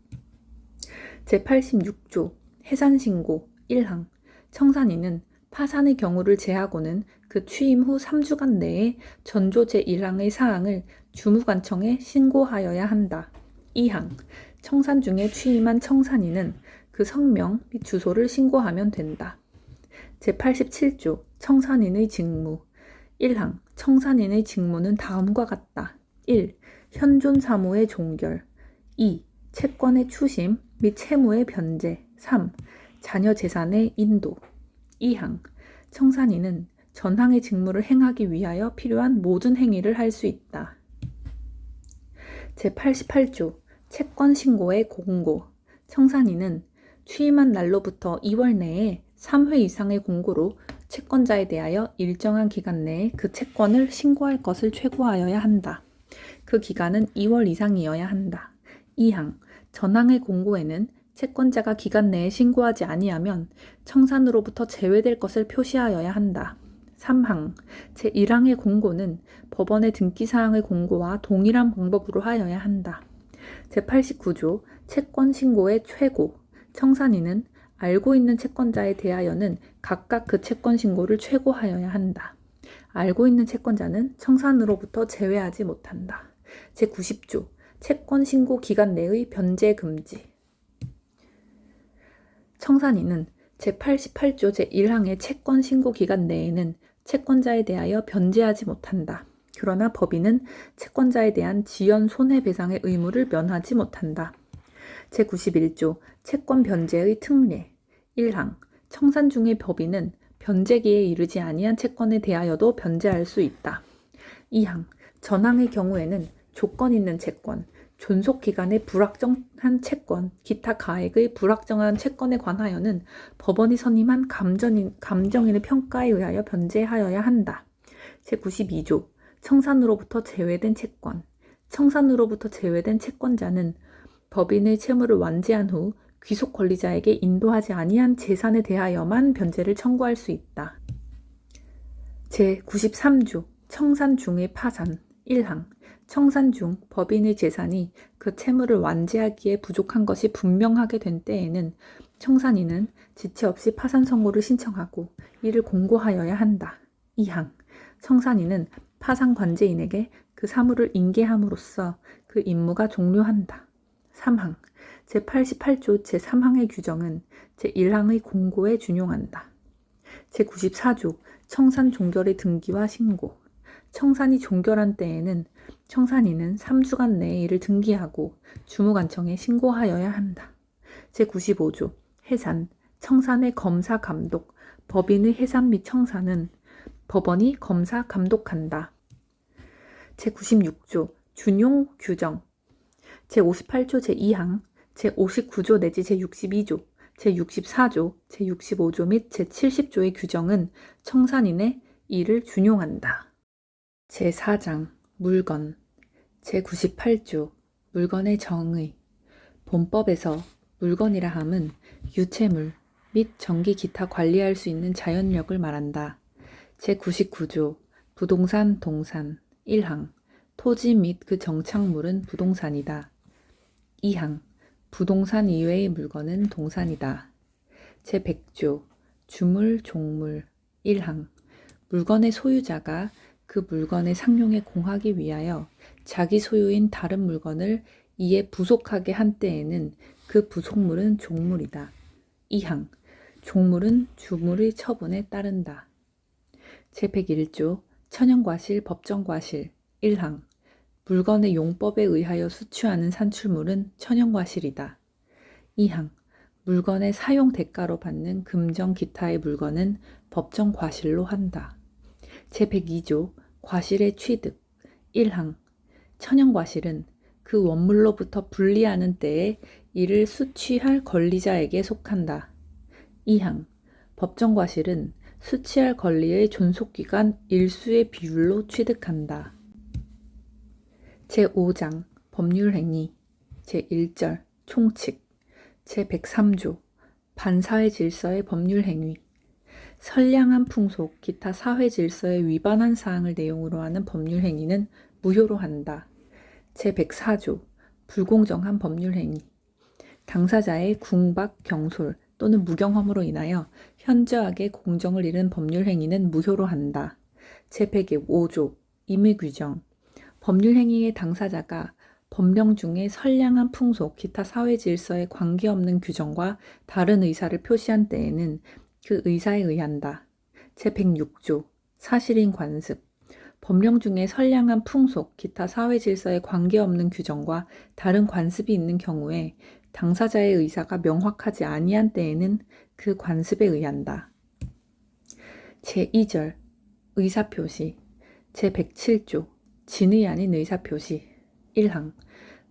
제86조 해산신고 1항 청산인은 파산의 경우를 제하고는 그 취임 후 3주간 내에 전조 제1항의 사항을 주무관청에 신고하여야 한다. 2항 청산 중에 취임한 청산인은 그 성명 및 주소를 신고하면 된다. 제87조 청산인의 직무 1항 청산인의 직무는 다음과 같다. 1. 현존 사무의 종결 2. 채권의 추심 및 채무의 변제 3. 자녀 재산의 인도 2항 청산인은 전항의 직무를 행하기 위하여 필요한 모든 행위를 할 수 있다. 제88조 채권 신고의 공고 청산인은 취임한 날로부터 2월 내에 3회 이상의 공고로 채권자에 대하여 일정한 기간 내에 그 채권을 신고할 것을 최고하여야 한다. 그 기간은 2월 이상이어야 한다. 2항 전항의 공고에는 채권자가 기간 내에 신고하지 아니하면 청산으로부터 제외될 것을 표시하여야 한다. 3항 제1항의 공고는 법원의 등기사항의 공고와 동일한 방법으로 하여야 한다. 제89조 채권 신고의 최고 청산인은 알고 있는 채권자에 대하여는 각각 그 채권 신고를 최고하여야 한다. 알고 있는 채권자는 청산으로부터 제외하지 못한다. 제90조 채권 신고 기간 내의 변제 금지 청산인은 제88조 제1항의 채권 신고 기간 내에는 채권자에 대하여 변제하지 못한다. 그러나 법인은 채권자에 대한 지연 손해배상의 의무를 면하지 못한다. 제91조 채권 변제의 특례 1항 청산 중의 법인은 변제기에 이르지 아니한 채권에 대하여도 변제할 수 있다. 2항 전항의 경우에는 조건 있는 채권, 존속기간의 불확정한 채권, 기타 가액의 불확정한 채권에 관하여는 법원이 선임한 감정인의 평가에 의하여 변제하여야 한다. 제92조 청산으로부터 제외된 채권 청산으로부터 제외된 채권자는 법인의 채무를 완제한 후 귀속 권리자에게 인도하지 아니한 재산에 대하여만 변제를 청구할 수 있다. 제93조 청산 중의 파산 1항 청산 중 법인의 재산이 그 채무를 완제하기에 부족한 것이 분명하게 된 때에는 청산인은 지체 없이 파산 선고를 신청하고 이를 공고하여야 한다. 2항 청산인은 파산 관제인에게 그 사무를 인계함으로써 그 임무가 종료한다. 3항 제88조 제3항의 규정은 제1항의 공고에 준용한다. 제94조 청산 종결의 등기와 신고 청산이 종결한 때에는 청산인은 3주간 내에 이를 등기하고 주무관청에 신고하여야 한다. 제95조 해산 청산의 검사 감독 법인의 해산 및 청산은 법원이 검사 감독한다. 제96조 준용 규정 제58조 제2항 제59조 내지 제62조 제64조 제65조 및 제70조의 규정은 청산인의 이를 준용한다. 제4장 물건 제98조 물건의 정의 본법에서 물건이라 함은 유체물 및 전기 기타 관리할 수 있는 자연력을 말한다. 제99조 부동산 동산 1항 토지 및 그 정착물은 부동산이다. 2항 부동산 이외의 물건은 동산이다. 제100조 주물 종물 1항 물건의 소유자가 그 물건의 상용에 공하기 위하여 자기 소유인 다른 물건을 이에 부속하게 한 때에는 그 부속물은 종물이다. 2항 종물은 주물의 처분에 따른다. 제101조 천연과실 법정과실 1항 물건의 용법에 의하여 수취하는 산출물은 천연과실이다. 2항 물건의 사용 대가로 받는 금정 기타의 물건은 법정과실로 한다. 제102조 과실의 취득 1항 천연과실은 그 원물로부터 분리하는 때에 이를 수취할 권리자에게 속한다. 2항 법정과실은 수취할 권리의 존속기간 일수의 비율로 취득한다. 제5장 법률행위 제1절 총칙 제103조 반사회 질서의 법률행위 선량한 풍속, 기타 사회 질서에 위반한 사항을 내용으로 하는 법률행위는 무효로 한다. 제104조 불공정한 법률행위. 당사자의 궁박, 경솔 또는 무경험으로 인하여 현저하게 공정을 잃은 법률행위는 무효로 한다. 제105조 임의규정. 법률행위의 당사자가 법령 중에 선량한 풍속, 기타 사회질서에 관계없는 규정과 다른 의사를 표시한 때에는 그 의사에 의한다. 제106조 사실인 관습. 법령 중에 선량한 풍속, 기타 사회질서에 관계없는 규정과 다른 관습이 있는 경우에 당사자의 의사가 명확하지 아니한 때에는 그 관습에 의한다. 제2절 의사표시. 제107조 진의 아닌 의사표시. 1항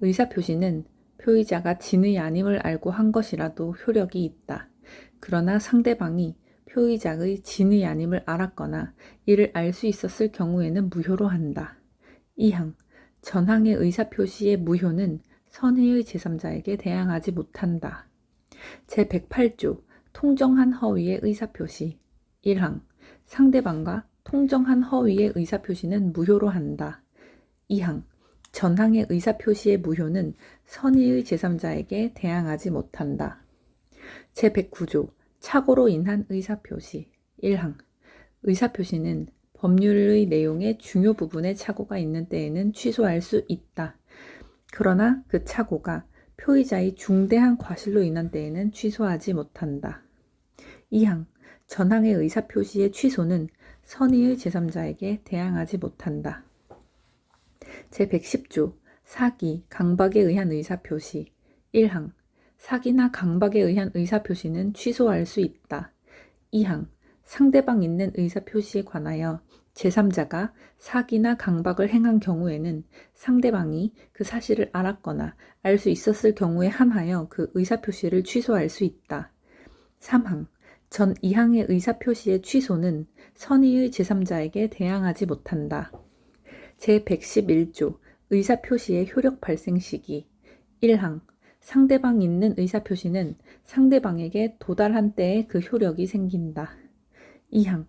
의사표시는 표의자가 진의 아님을 알고 한 것이라도 효력이 있다. 그러나 상대방이 표의자의 진의 아님을 알았거나 이를 알 수 있었을 경우에는 무효로 한다. 2항 전항의 의사표시의 무효는 선의의 제3자에게 대항하지 못한다. 제108조 통정한 허위의 의사표시. 1항 상대방과 통정한 허위의 의사표시는 무효로 한다. 2항 전항의 의사표시의 무효는 선의의 제3자에게 대항하지 못한다. 제109조 착오로 인한 의사표시. 1항 의사표시는 법률의 내용의 중요 부분에 착오가 있는 때에는 취소할 수 있다. 그러나 그 착오가 표의자의 중대한 과실로 인한 때에는 취소하지 못한다. 2항 전항의 의사표시의 취소는 선의의 제3자에게 대항하지 못한다. 제110조 사기, 강박에 의한 의사표시. 1항 사기나 강박에 의한 의사표시는 취소할 수 있다. 2항 상대방 있는 의사표시에 관하여 제3자가 사기나 강박을 행한 경우에는 상대방이 그 사실을 알았거나 알 수 있었을 경우에 한하여 그 의사표시를 취소할 수 있다. 3항 전 2항의 의사표시의 취소는 선의의 제3자에게 대항하지 못한다. 제111조 의사표시의 효력 발생 시기. 1항 상대방 있는 의사표시는 상대방에게 도달한 때에 그 효력이 생긴다. 2항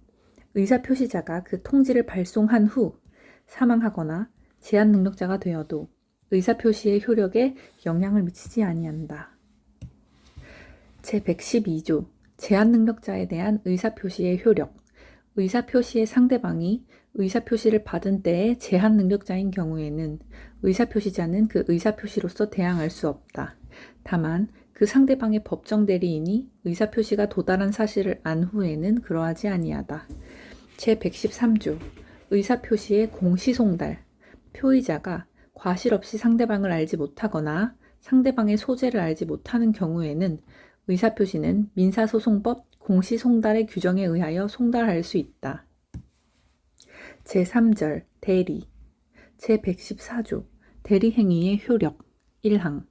의사표시자가 그 통지를 발송한 후 사망하거나 제한 능력자가 되어도 의사표시의 효력에 영향을 미치지 아니한다. 제112조 제한 능력자에 대한 의사표시의 효력. 의사표시의 상대방이 의사표시를 받은 때에 제한 능력자인 경우에는 의사표시자는 그 의사표시로서 대항할 수 없다. 다만 그 상대방의 법정 대리인이 의사표시가 도달한 사실을 안 후에는 그러하지 아니하다. 제113조 의사표시의 공시송달. 표의자가 과실 없이 상대방을 알지 못하거나 상대방의 소재를 알지 못하는 경우에는 의사표시는 민사소송법 공시송달의 규정에 의하여 송달할 수 있다. 제3절 대리. 제114조 대리행위의 효력. 1항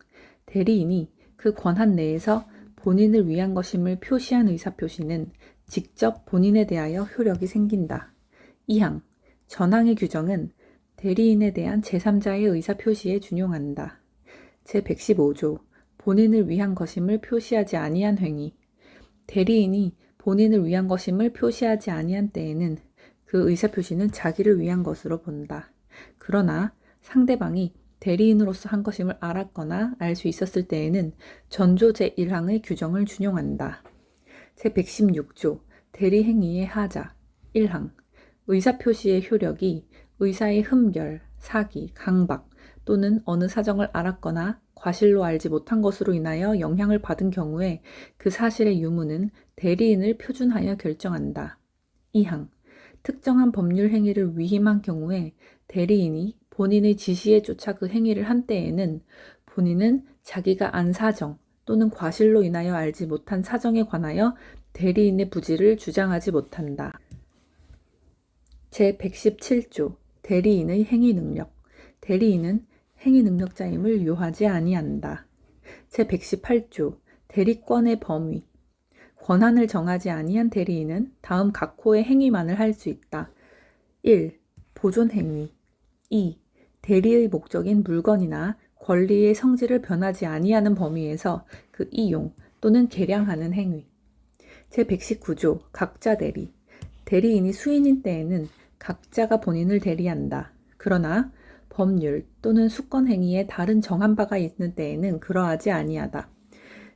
대리인이 그 권한 내에서 본인을 위한 것임을 표시한 의사표시는 직접 본인에 대하여 효력이 생긴다. 2항 전항의 규정은 대리인에 대한 제3자의 의사표시에 준용한다. 제115조 본인을 위한 것임을 표시하지 아니한 행위. 대리인이 본인을 위한 것임을 표시하지 아니한 때에는 그 의사표시는 자기를 위한 것으로 본다. 그러나 상대방이 대리인으로서 한 것임을 알았거나 알 수 있었을 때에는 전조 제1항의 규정을 준용한다. 제116조 대리행위의 하자. 1항 의사표시의 효력이 의사의 흠결, 사기, 강박 또는 어느 사정을 알았거나 과실로 알지 못한 것으로 인하여 영향을 받은 경우에 그 사실의 유무는 대리인을 표준하여 결정한다. 2항 특정한 법률 행위를 위임한 경우에 대리인이 본인의 지시에 쫓아 그 행위를 한 때에는 본인은 자기가 안 사정 또는 과실로 인하여 알지 못한 사정에 관하여 대리인의 부지를 주장하지 못한다. 제117조 대리인의 행위능력. 대리인은 행위능력자임을 요하지 아니한다. 제118조 대리권의 범위. 권한을 정하지 아니한 대리인은 다음 각 호의 행위만을 할 수 있다. 1. 보존행위. 2. 대리의 목적인 물건이나 권리의 성질을 변하지 아니하는 범위에서 그 이용 또는 개량하는 행위. 제119조 각자 대리. 대리인이 수인인 때에는 각자가 본인을 대리한다. 그러나 법률 또는 수권 행위에 다른 정한 바가 있는 때에는 그러하지 아니하다.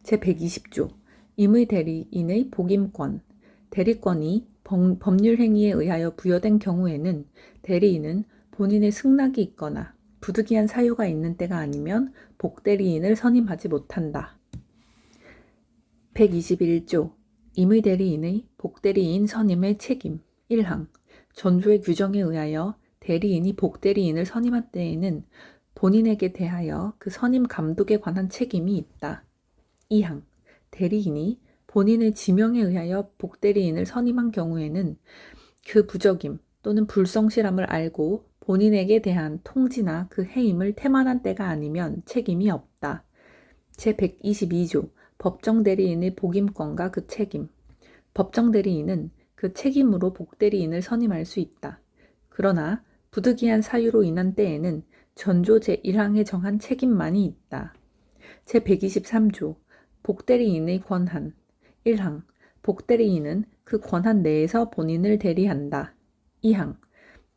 제120조 임의 대리인의 복임권. 대리권이 법률 행위에 의하여 부여된 경우에는 대리인은 본인의 승낙이 있거나 부득이한 사유가 있는 때가 아니면 복대리인을 선임하지 못한다. 121조 임의 대리인의 복대리인 선임의 책임. 1항 전조의 규정에 의하여 대리인이 복대리인을 선임한 때에는 본인에게 대하여 그 선임 감독에 관한 책임이 있다. 2항 대리인이 본인의 지명에 의하여 복대리인을 선임한 경우에는 그 부적임 또는 불성실함을 알고 본인에게 대한 통지나 그 해임을 태만한 때가 아니면 책임이 없다. 제122조 법정대리인의 복임권과 그 책임. 법정대리인은 그 책임으로 복대리인을 선임할 수 있다. 그러나 부득이한 사유로 인한 때에는 전조 제1항에 정한 책임만이 있다. 제123조 복대리인의 권한. 1항 복대리인은 그 권한 내에서 본인을 대리한다. 2항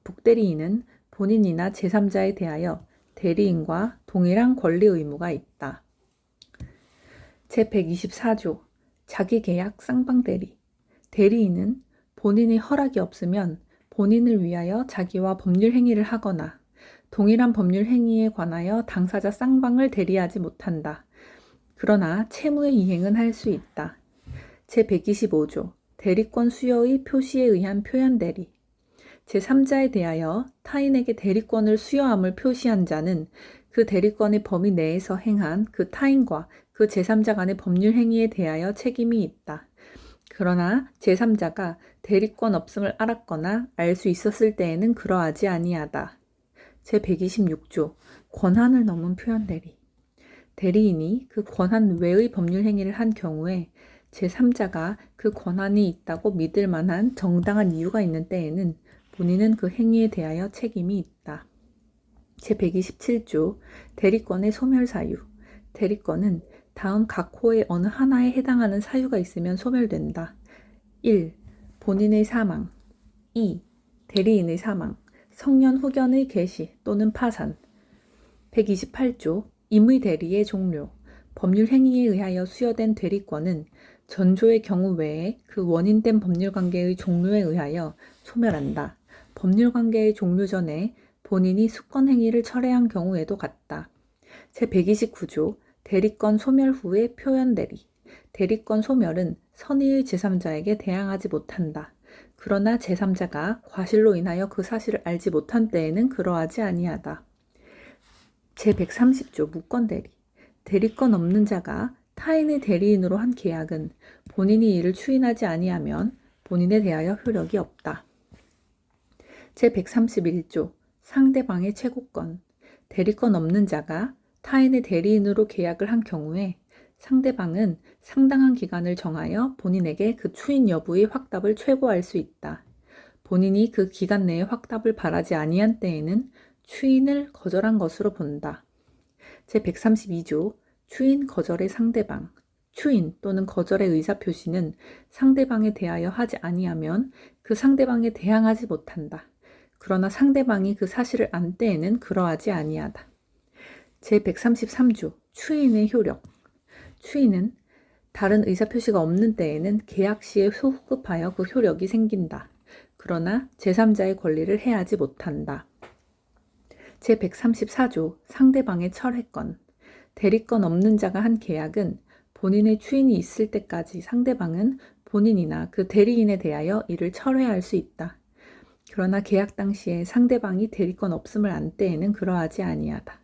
복대리인은 본인이나 제3자에 대하여 대리인과 동일한 권리 의무가 있다. 제124조 자기계약 쌍방대리. 대리인은 본인의 허락이 없으면 본인을 위하여 자기와 법률 행위를 하거나 동일한 법률 행위에 관하여 당사자 쌍방을 대리하지 못한다. 그러나 채무의 이행은 할 수 있다. 제125조 대리권 수여의 표시에 의한 표현대리. 제3자에 대하여 타인에게 대리권을 수여함을 표시한 자는 그 대리권의 범위 내에서 행한 그 타인과 그 제3자 간의 법률 행위에 대하여 책임이 있다. 그러나 제3자가 대리권 없음을 알았거나 알 수 있었을 때에는 그러하지 아니하다. 제126조 권한을 넘은 표현대리. 대리인이 그 권한 외의 법률 행위를 한 경우에 제3자가 그 권한이 있다고 믿을 만한 정당한 이유가 있는 때에는 본인은 그 행위에 대하여 책임이 있다. 제127조 대리권의 소멸 사유. 대리권은 다음 각 호의 어느 하나에 해당하는 사유가 있으면 소멸된다. 1. 본인의 사망. 2. 대리인의 사망, 성년 후견의 개시 또는 파산. 128조 임의 대리의 종료. 법률 행위에 의하여 수여된 대리권은 전조의 경우 외에 그 원인된 법률 관계의 종료에 의하여 소멸한다. 법률 관계의 종료 전에 본인이 수권 행위를 철회한 경우에도 같다. 제129조 대리권 소멸 후의 표현 대리. 대리권 소멸은 선의의 제3자에게 대항하지 못한다. 그러나 제3자가 과실로 인하여 그 사실을 알지 못한 때에는 그러하지 아니하다. 제130조 무권대리. 대리권 없는 자가 타인의 대리인으로 한 계약은 본인이 이를 추인하지 아니하면 본인에 대하여 효력이 없다. 제131조 상대방의 최고권. 대리권 없는 자가 타인의 대리인으로 계약을 한 경우에 상대방은 상당한 기간을 정하여 본인에게 그 추인 여부의 확답을 최고할 수 있다. 본인이 그 기간 내에 확답을 바라지 아니한 때에는 추인을 거절한 것으로 본다. 제132조 추인 거절의 상대방. 추인 또는 거절의 의사표시는 상대방에 대하여 하지 아니하면 그 상대방에 대항하지 못한다. 그러나 상대방이 그 사실을 안 때에는 그러하지 아니하다. 제133조 추인의 효력. 추인은 다른 의사표시가 없는 때에는 계약 시에 소급하여 그 효력이 생긴다. 그러나 제3자의 권리를 해하지 못한다. 제134조 상대방의 철회권. 대리권 없는 자가 한 계약은 본인의 추인이 있을 때까지 상대방은 본인이나 그 대리인에 대하여 이를 철회할 수 있다. 그러나 계약 당시에 상대방이 대리권 없음을 안 때에는 그러하지 아니하다.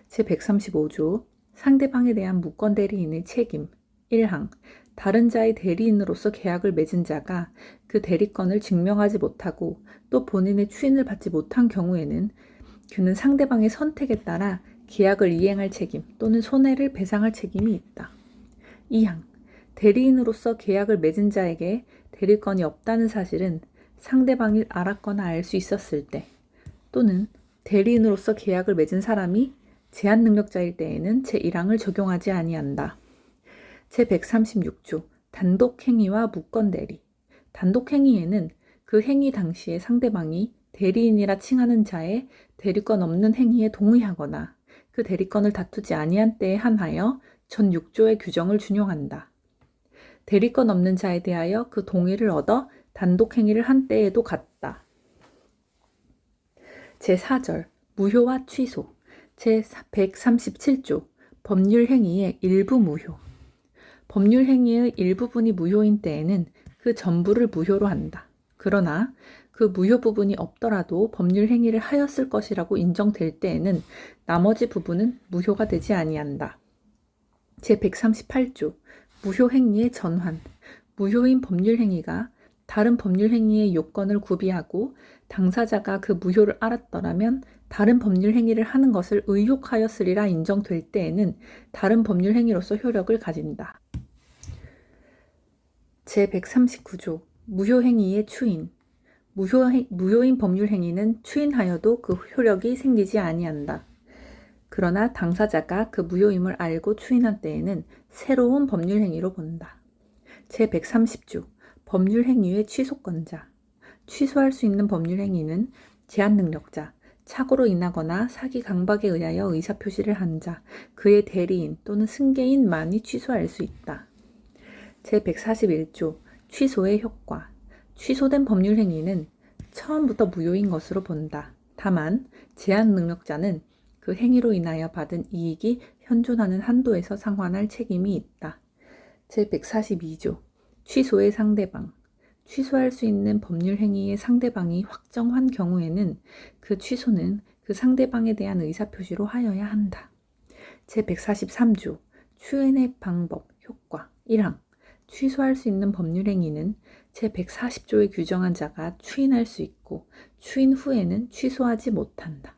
제135조 상대방에 대한 무권 대리인의 책임. 1항 다른 자의 대리인으로서 계약을 맺은 자가 그 대리권을 증명하지 못하고 또 본인의 추인을 받지 못한 경우에는 그는 상대방의 선택에 따라 계약을 이행할 책임 또는 손해를 배상할 책임이 있다. 2항 대리인으로서 계약을 맺은 자에게 대리권이 없다는 사실은 상대방이 알았거나 알 수 있었을 때 또는 대리인으로서 계약을 맺은 사람이 제한 능력자일 때에는 제1항을 적용하지 아니한다. 제136조 단독행위와 무권대리. 단독행위에는 그 행위 당시에 상대방이 대리인이라 칭하는 자의 대리권 없는 행위에 동의하거나 그 대리권을 다투지 아니한 때에 한하여 전 6조의 규정을 준용한다. 대리권 없는 자에 대하여 그 동의를 얻어 단독 행위를 한 때에도 같다. 제4절 무효와 취소 제137조 법률 행위의 일부 무효 법률 행위의 일부분이 무효인 때에는 그 전부를 무효로 한다. 그러나 그 무효 부분이 없더라도 법률 행위를 하였을 것이라고 인정될 때에는 나머지 부분은 무효가 되지 아니한다. 제138조 무효 행위의 전환 무효인 법률 행위가 다른 법률 행위의 요건을 구비하고 당사자가 그 무효를 알았더라면 다른 법률 행위를 하는 것을 의욕하였으리라 인정될 때에는 다른 법률 행위로서 효력을 가진다. 제139조 무효 행위의 추인 무효인 법률 행위는 추인하여도 그 효력이 생기지 아니한다. 그러나 당사자가 그 무효임을 알고 추인한 때에는 새로운 법률 행위로 본다. 제130조 법률 행위의 취소권자 취소할 수 있는 법률 행위는 제한 능력자, 착오로 인하거나 사기 강박에 의하여 의사표시를 한 자, 그의 대리인 또는 승계인만이 취소할 수 있다. 제141조 취소의 효과 취소된 법률 행위는 처음부터 무효인 것으로 본다. 다만 제한 능력자는 그 행위로 인하여 받은 이익이 현존하는 한도에서 상환할 책임이 있다. 제142조 취소의 상대방 취소할 수 있는 법률 행위의 상대방이 확정한 경우에는 그 취소는 그 상대방에 대한 의사표시로 하여야 한다. 제143조 추인의 방법, 효과 1항 취소할 수 있는 법률 행위는 제140조에 규정한 자가 추인할 수 있고 추인 후에는 취소하지 못한다.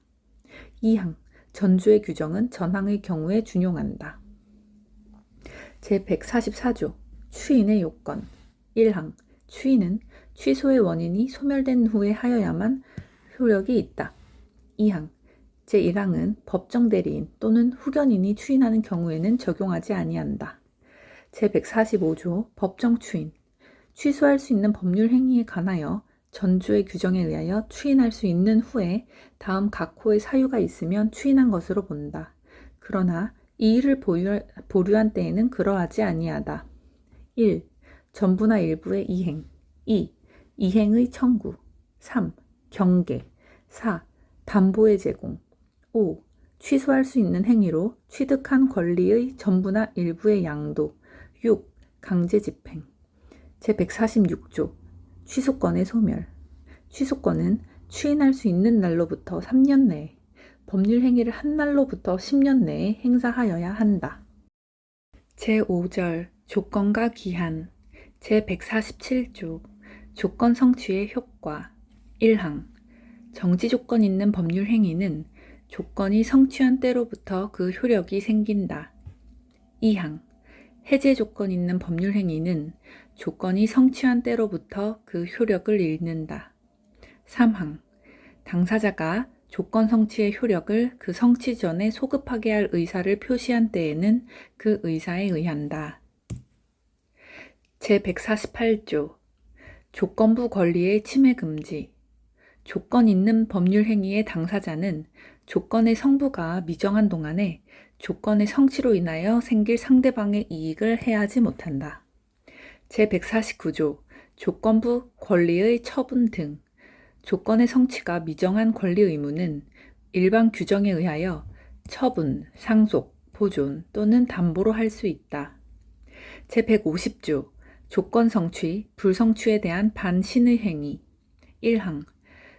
2항 전조의 규정은 전항의 경우에 준용한다. 제144조 추인의 요건 1항 추인은 취소의 원인이 소멸된 후에 하여야만 효력이 있다. 2항 제1항은 법정 대리인 또는 후견인이 추인하는 경우에는 적용하지 아니한다. 제145조 법정 추인 취소할 수 있는 법률 행위에 관하여 전조의 규정에 의하여 추인할 수 있는 후에 다음 각 호의 사유가 있으면 추인한 것으로 본다. 그러나 이 일을 보류한 때에는 그러하지 아니하다. 1. 전부나 일부의 이행 2. 이행의 청구 3. 경계 4. 담보의 제공 5. 취소할 수 있는 행위로 취득한 권리의 전부나 일부의 양도 6. 강제 집행 제146조 취소권의 소멸 취소권은 추인할 수 있는 날로부터 3년 내에 법률 행위를 한 날로부터 10년 내에 행사하여야 한다. 제5절 조건과 기한 제147조 조건 성취의 효과 1항 정지 조건 있는 법률 행위는 조건이 성취한 때로부터 그 효력이 생긴다. 2항 해제 조건 있는 법률 행위는 조건이 성취한 때로부터 그 효력을 잃는다. 3항 당사자가 조건 성취의 효력을 그 성취 전에 소급하게 할 의사를 표시한 때에는 그 의사에 의한다. 제148조 조건부 권리의 침해 금지 조건 있는 법률 행위의 당사자는 조건의 성부가 미정한 동안에 조건의 성취로 인하여 생길 상대방의 이익을 해하지 못한다. 제149조 조건부 권리의 처분 등 조건의 성취가 미정한 권리 의무는 일반 규정에 의하여 처분, 상속, 보존 또는 담보로 할 수 있다. 제150조 조건 성취, 불성취에 대한 반신의 행위 1항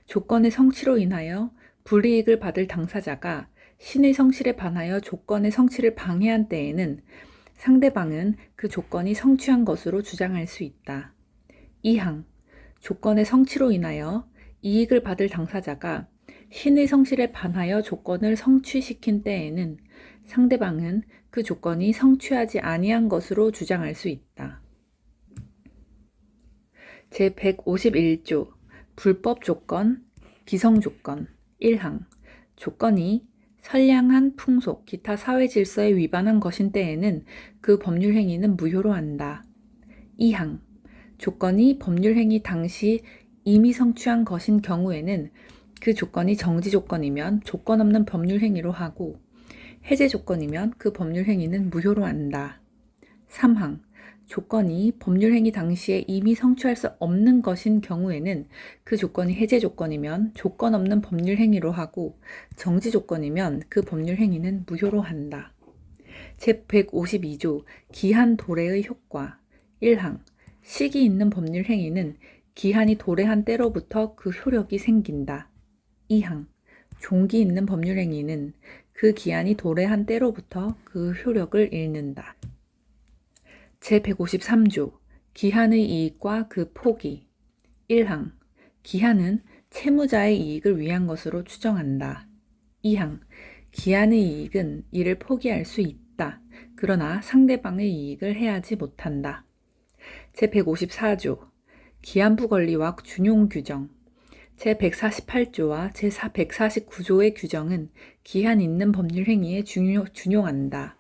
조건의 성취로 인하여 불이익을 받을 당사자가 신의 성실에 반하여 조건의 성취를 방해한 때에는 상대방은 그 조건이 성취한 것으로 주장할 수 있다. 2항 조건의 성취로 인하여 이익을 받을 당사자가 신의 성실에 반하여 조건을 성취시킨 때에는 상대방은 그 조건이 성취하지 아니한 것으로 주장할 수 있다. 제151조 불법 조건, 기성 조건 1항 조건이 선량한 풍속, 기타 사회 질서에 위반한 것인 때에는 그 법률 행위는 무효로 한다. 2항 조건이 법률 행위 당시 이미 성취한 것인 경우에는 그 조건이 정지 조건이면 조건 없는 법률 행위로 하고 해제 조건이면 그 법률 행위는 무효로 한다. 3항 조건이 법률 행위 당시에 이미 성취할 수 없는 것인 경우에는 그 조건이 해제 조건이면 조건 없는 법률 행위로 하고 정지 조건이면 그 법률 행위는 무효로 한다. 제152조 기한 도래의 효과 1항 시기 있는 법률 행위는 기한이 도래한 때로부터 그 효력이 생긴다. 2항 종기 있는 법률 행위는 그 기한이 도래한 때로부터 그 효력을 잃는다. 제153조 기한의 이익과 그 포기 1항 기한은 채무자의 이익을 위한 것으로 추정한다. 2항 기한의 이익은 이를 포기할 수 있다. 그러나 상대방의 이익을 해하지 못한다. 제154조 기한부 권리와 준용 규정 제148조와 제149조의 규정은 기한 있는 법률 행위에 준용한다.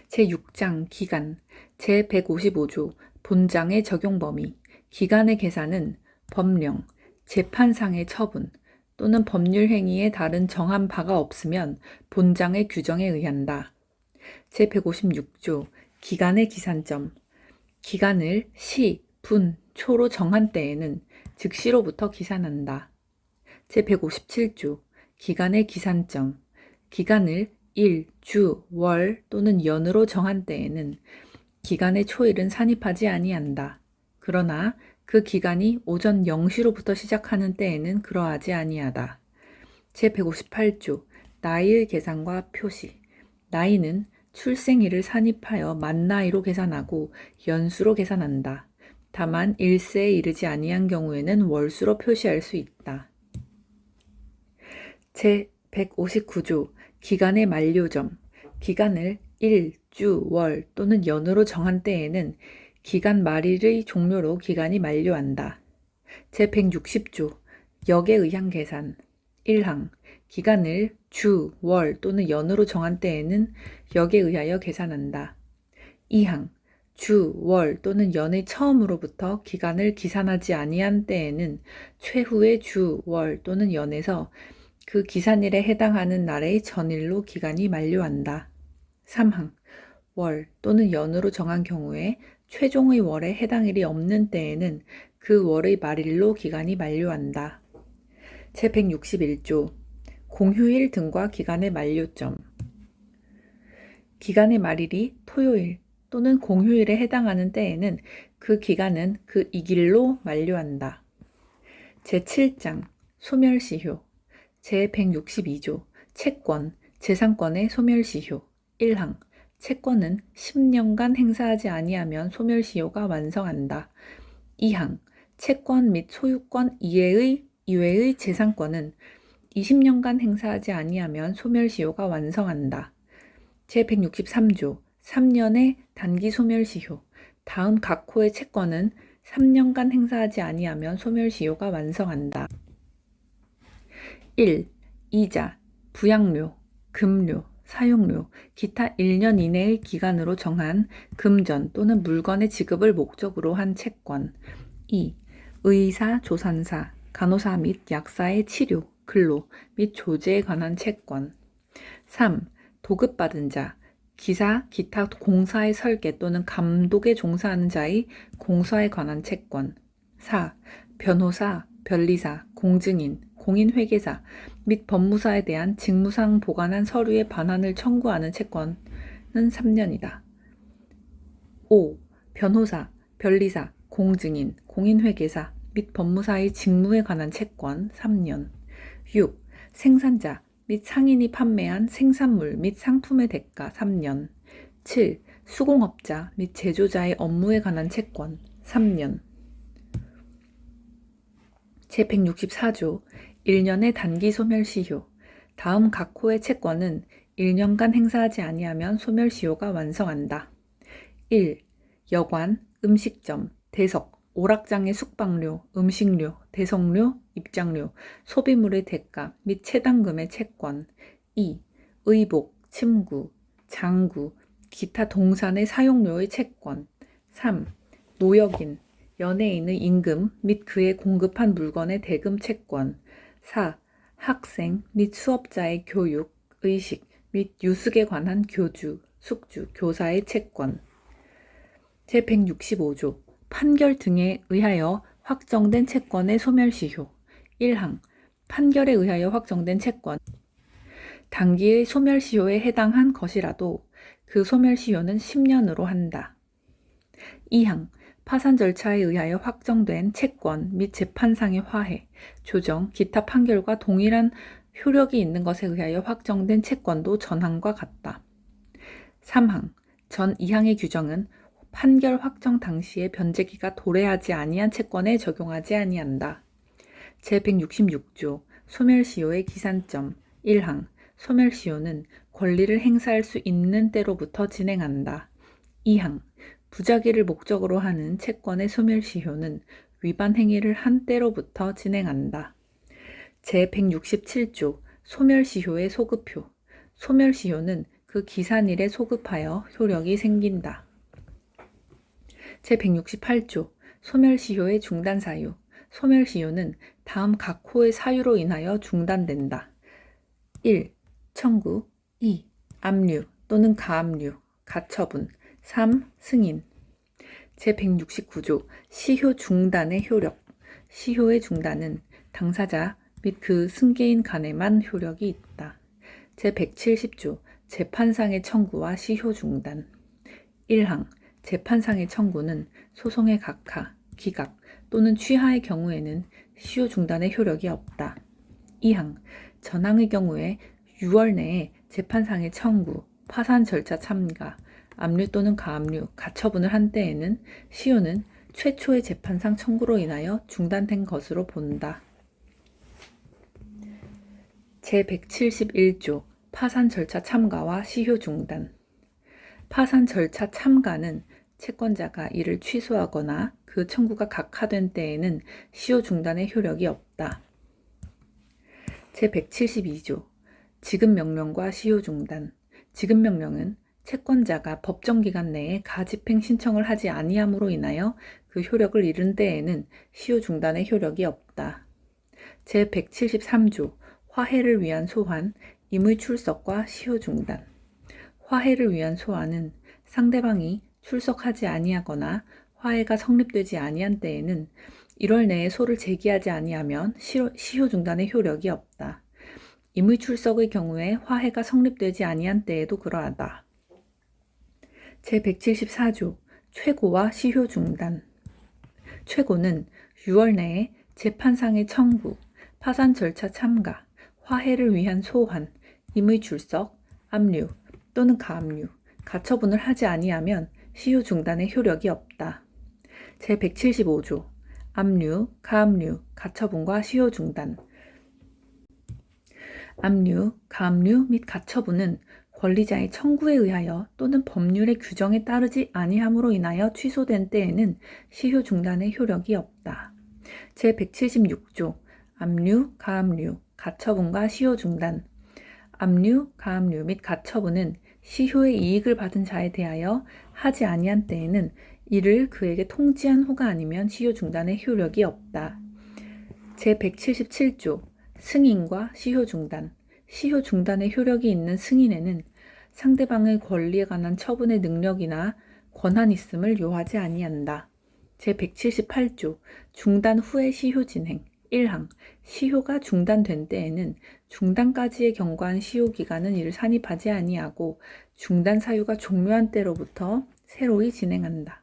제6장 기간 제155조 본장의 적용 범위 기간의 계산은 법령, 재판상의 처분 또는 법률 행위에 다른 정한 바가 없으면 본장의 규정에 의한다. 제156조 기간의 기산점 기간을 시, 분, 초로 정한 때에는 즉시로부터 기산한다. 제157조 기간의 기산점 기간을 일, 주, 월 또는 연으로 정한 때에는 기간의 초일은 산입하지 아니한다. 그러나 그 기간이 오전 0시로부터 시작하는 때에는 그러하지 아니하다. 제158조 나이의 계산과 표시 나이는 출생일을 산입하여 만나이로 계산하고 연수로 계산한다. 다만 1세에 이르지 아니한 경우에는 월수로 표시할 수 있다. 제159조 기간의 만료점 기간을 일, 주, 월 또는 연으로 정한 때에는 기간 말일의 종료로 기간이 만료한다. 제160조 역에 의한 계산 1항 기간을 주, 월 또는 연으로 정한 때에는 역에 의하여 계산한다. 2항 주, 월 또는 연의 처음으로부터 기간을 기산하지 아니한 때에는 최후의 주, 월 또는 연에서 그 기산일에 해당하는 날의 전일로 기간이 만료한다. 3항 월 또는 연으로 정한 경우에 최종의 월에 해당일이 없는 때에는 그 월의 말일로 기간이 만료한다. 제161조 공휴일 등과 기간의 만료점 기간의 말일이 토요일 또는 공휴일에 해당하는 때에는 그 기간은 그 이길로 만료한다. 제7장 소멸시효 제162조 채권, 재산권의 소멸시효 1항 채권은 10년간 행사하지 아니하면 소멸시효가 완성한다. 2항 채권 및 소유권 이외의 재산권은 20년간 행사하지 아니하면 소멸시효가 완성한다. 제163조 3년의 단기 소멸시효 다음 각 호의 채권은 3년간 행사하지 아니하면 소멸시효가 완성한다. 1. 이자, 부양료, 금료, 사용료, 기타 1년 이내의 기간으로 정한 금전 또는 물건의 지급을 목적으로 한 채권 2. 의사, 조산사, 간호사 및 약사의 치료, 근로 및 조제에 관한 채권 3. 도급받은 자, 기사, 기타 공사의 설계 또는 감독에 종사하는 자의 공사에 관한 채권 4. 변호사, 변리사, 공증인, 공인회계사 및 법무사에 대한 직무상 보관한 서류의 반환을 청구하는 채권은 3년이다. 5. 변호사, 변리사, 공증인, 공인회계사 및 법무사의 직무에 관한 채권 3년. 6. 생산자 및 상인이 판매한 생산물 및 상품의 대가 3년. 7. 수공업자 및 제조자의 업무에 관한 채권 3년. 제164조 1년의 단기 소멸시효 다음 각 호의 채권은 1년간 행사하지 아니하면 소멸시효가 완성한다. 1. 여관, 음식점, 대석, 오락장의 숙박료, 음식료, 대성료, 입장료, 소비물의 대가 및 채당금의 채권 2. 의복, 침구, 장구, 기타 동산의 사용료의 채권 3. 노역인, 연예인의 임금 및 그에 공급한 물건의 대금 채권. 4. 학생 및 수업자의 교육, 의식 및 유숙에 관한 교주, 숙주, 교사의 채권. 제165조 판결 등에 의하여 확정된 채권의 소멸시효. 1항 판결에 의하여 확정된 채권 단기의 소멸시효에 해당한 것이라도 그 소멸시효는 10년으로 한다. 2항 파산 절차에 의하여 확정된 채권 및 재판상의 화해, 조정, 기타 판결과 동일한 효력이 있는 것에 의하여 확정된 채권도 전항과 같다. 3항 전 2항의 규정은 판결 확정 당시에 변제기가 도래하지 아니한 채권에 적용하지 아니한다. 제166조 소멸시효의 기산점. 1항 소멸시효는 권리를 행사할 수 있는 때로부터 진행한다. 2항 부작위를 목적으로 하는 채권의 소멸시효는 위반 행위를 한 때로부터 진행한다. 제167조 소멸시효의 소급효. 소멸시효는 그 기산일에 소급하여 효력이 생긴다. 제168조 소멸시효의 중단사유. 소멸시효는 다음 각 호의 사유로 인하여 중단된다. 1. 청구 2. 압류 또는 가압류, 가처분 3. 승인. 제169조 시효 중단의 효력. 시효의 중단은 당사자 및 그 승계인 간에만 효력이 있다. 제170조 재판상의 청구와 시효 중단. 1항 재판상의 청구는 소송의 각하, 기각 또는 취하의 경우에는 시효 중단의 효력이 없다. 2항 전항의 경우에 6월 내에 재판상의 청구, 파산 절차 참가, 압류 또는 가압류, 가처분을 한 때에는 시효는 최초의 재판상 청구로 인하여 중단된 것으로 본다. 제171조 파산 절차 참가와 시효 중단. 파산 절차 참가는 채권자가 이를 취소하거나 그 청구가 각하된 때에는 시효 중단의 효력이 없다. 제172조 지급명령과 시효 중단. 지급명령은 채권자가 법정기간 내에 가집행 신청을 하지 아니함으로 인하여 그 효력을 잃은 때에는 시효 중단의 효력이 없다. 제173조 화해를 위한 소환, 임의 출석과 시효 중단. 화해를 위한 소환은 상대방이 출석하지 아니하거나 화해가 성립되지 아니한 때에는 1월 내에 소를 제기하지 아니하면 시효 중단의 효력이 없다. 임의 출석의 경우에 화해가 성립되지 아니한 때에도 그러하다. 제174조 최고와 시효 중단. 최고는 6월 내에 재판상의 청구, 파산 절차 참가, 화해를 위한 소환, 임의 출석, 압류 또는 가압류, 가처분을 하지 아니하면 시효 중단의 효력이 없다. 제175조 압류, 가압류, 가처분과 시효 중단. 압류, 가압류 및 가처분은 권리자의 청구에 의하여 또는 법률의 규정에 따르지 아니함으로 인하여 취소된 때에는 시효 중단의 효력이 없다. 제176조 압류, 가압류, 가처분과 시효 중단. 압류, 가압류 및 가처분은 시효의 이익을 받은 자에 대하여 하지 아니한 때에는 이를 그에게 통지한 후가 아니면 시효 중단의 효력이 없다. 제177조 승인과 시효 중단. 시효 중단의 효력이 있는 승인에는 상대방의 권리에 관한 처분의 능력이나 권한이 있음을 요하지 아니한다. 제178조 중단 후의 시효 진행. 1항 시효가 중단된 때에는 중단까지의 경과한 시효 기간은 이를 산입하지 아니하고 중단 사유가 종료한 때로부터 새로이 진행한다.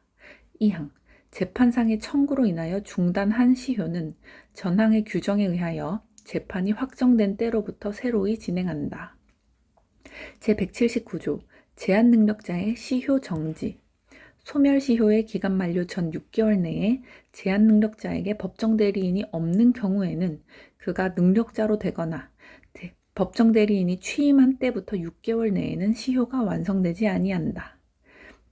2항 재판상의 청구로 인하여 중단한 시효는 전항의 규정에 의하여 재판이 확정된 때로부터 새로이 진행한다. 제179조 제한능력자의 시효 정지. 소멸시효의 기간 만료 전 6개월 내에 제한능력자에게 법정대리인이 없는 경우에는 그가 능력자로 되거나 법정대리인이 취임한 때부터 6개월 내에는 시효가 완성되지 아니한다.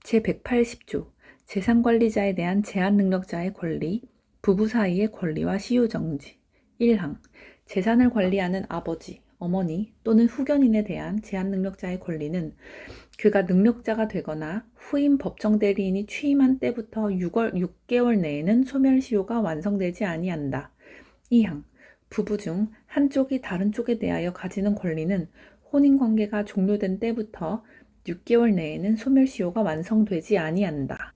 제180조 재산관리자에 대한 제한능력자의 권리, 부부 사이의 권리와 시효 정지. 1항 재산을 관리하는 아버지, 어머니 또는 후견인에 대한 제한능력자의 권리는 그가 능력자가 되거나 후임 법정대리인이 취임한 때부터 6개월 내에는 소멸시효가 완성되지 아니한다. 2항 부부 중 한쪽이 다른 쪽에 대하여 가지는 권리는 혼인관계가 종료된 때부터 6개월 내에는 소멸시효가 완성되지 아니한다.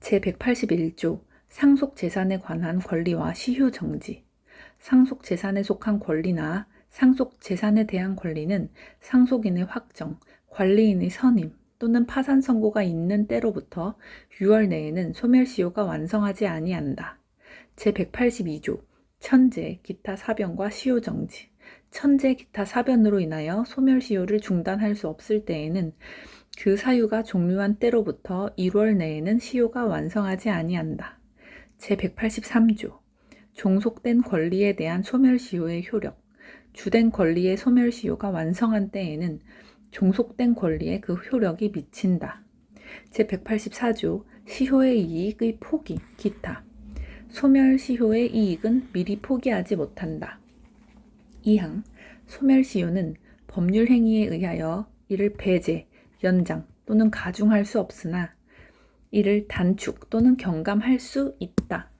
제181조 상속재산에 관한 권리와 시효 정지. 상속재산에 속한 권리나 상속재산에 대한 권리는 상속인의 확정, 관리인의 선임 또는 파산 선고가 있는 때로부터 6월 내에는 소멸시효가 완성하지 아니한다. 제182조 천재, 기타 사변과 시효 정지. 천재, 기타 사변으로 인하여 소멸시효를 중단할 수 없을 때에는 그 사유가 종료한 때로부터 1월 내에는 시효가 완성하지 아니한다. 제183조 종속된 권리에 대한 소멸시효의 효력. 주된 권리의 소멸시효가 완성한 때에는 종속된 권리에 그 효력이 미친다. 제184조 시효의 이익의 포기, 기타. 소멸시효의 이익은 미리 포기하지 못한다. 2항 소멸시효는 법률행위에 의하여 이를 배제, 연장 또는 가중할 수 없으나 이를 단축 또는 경감할 수 있다.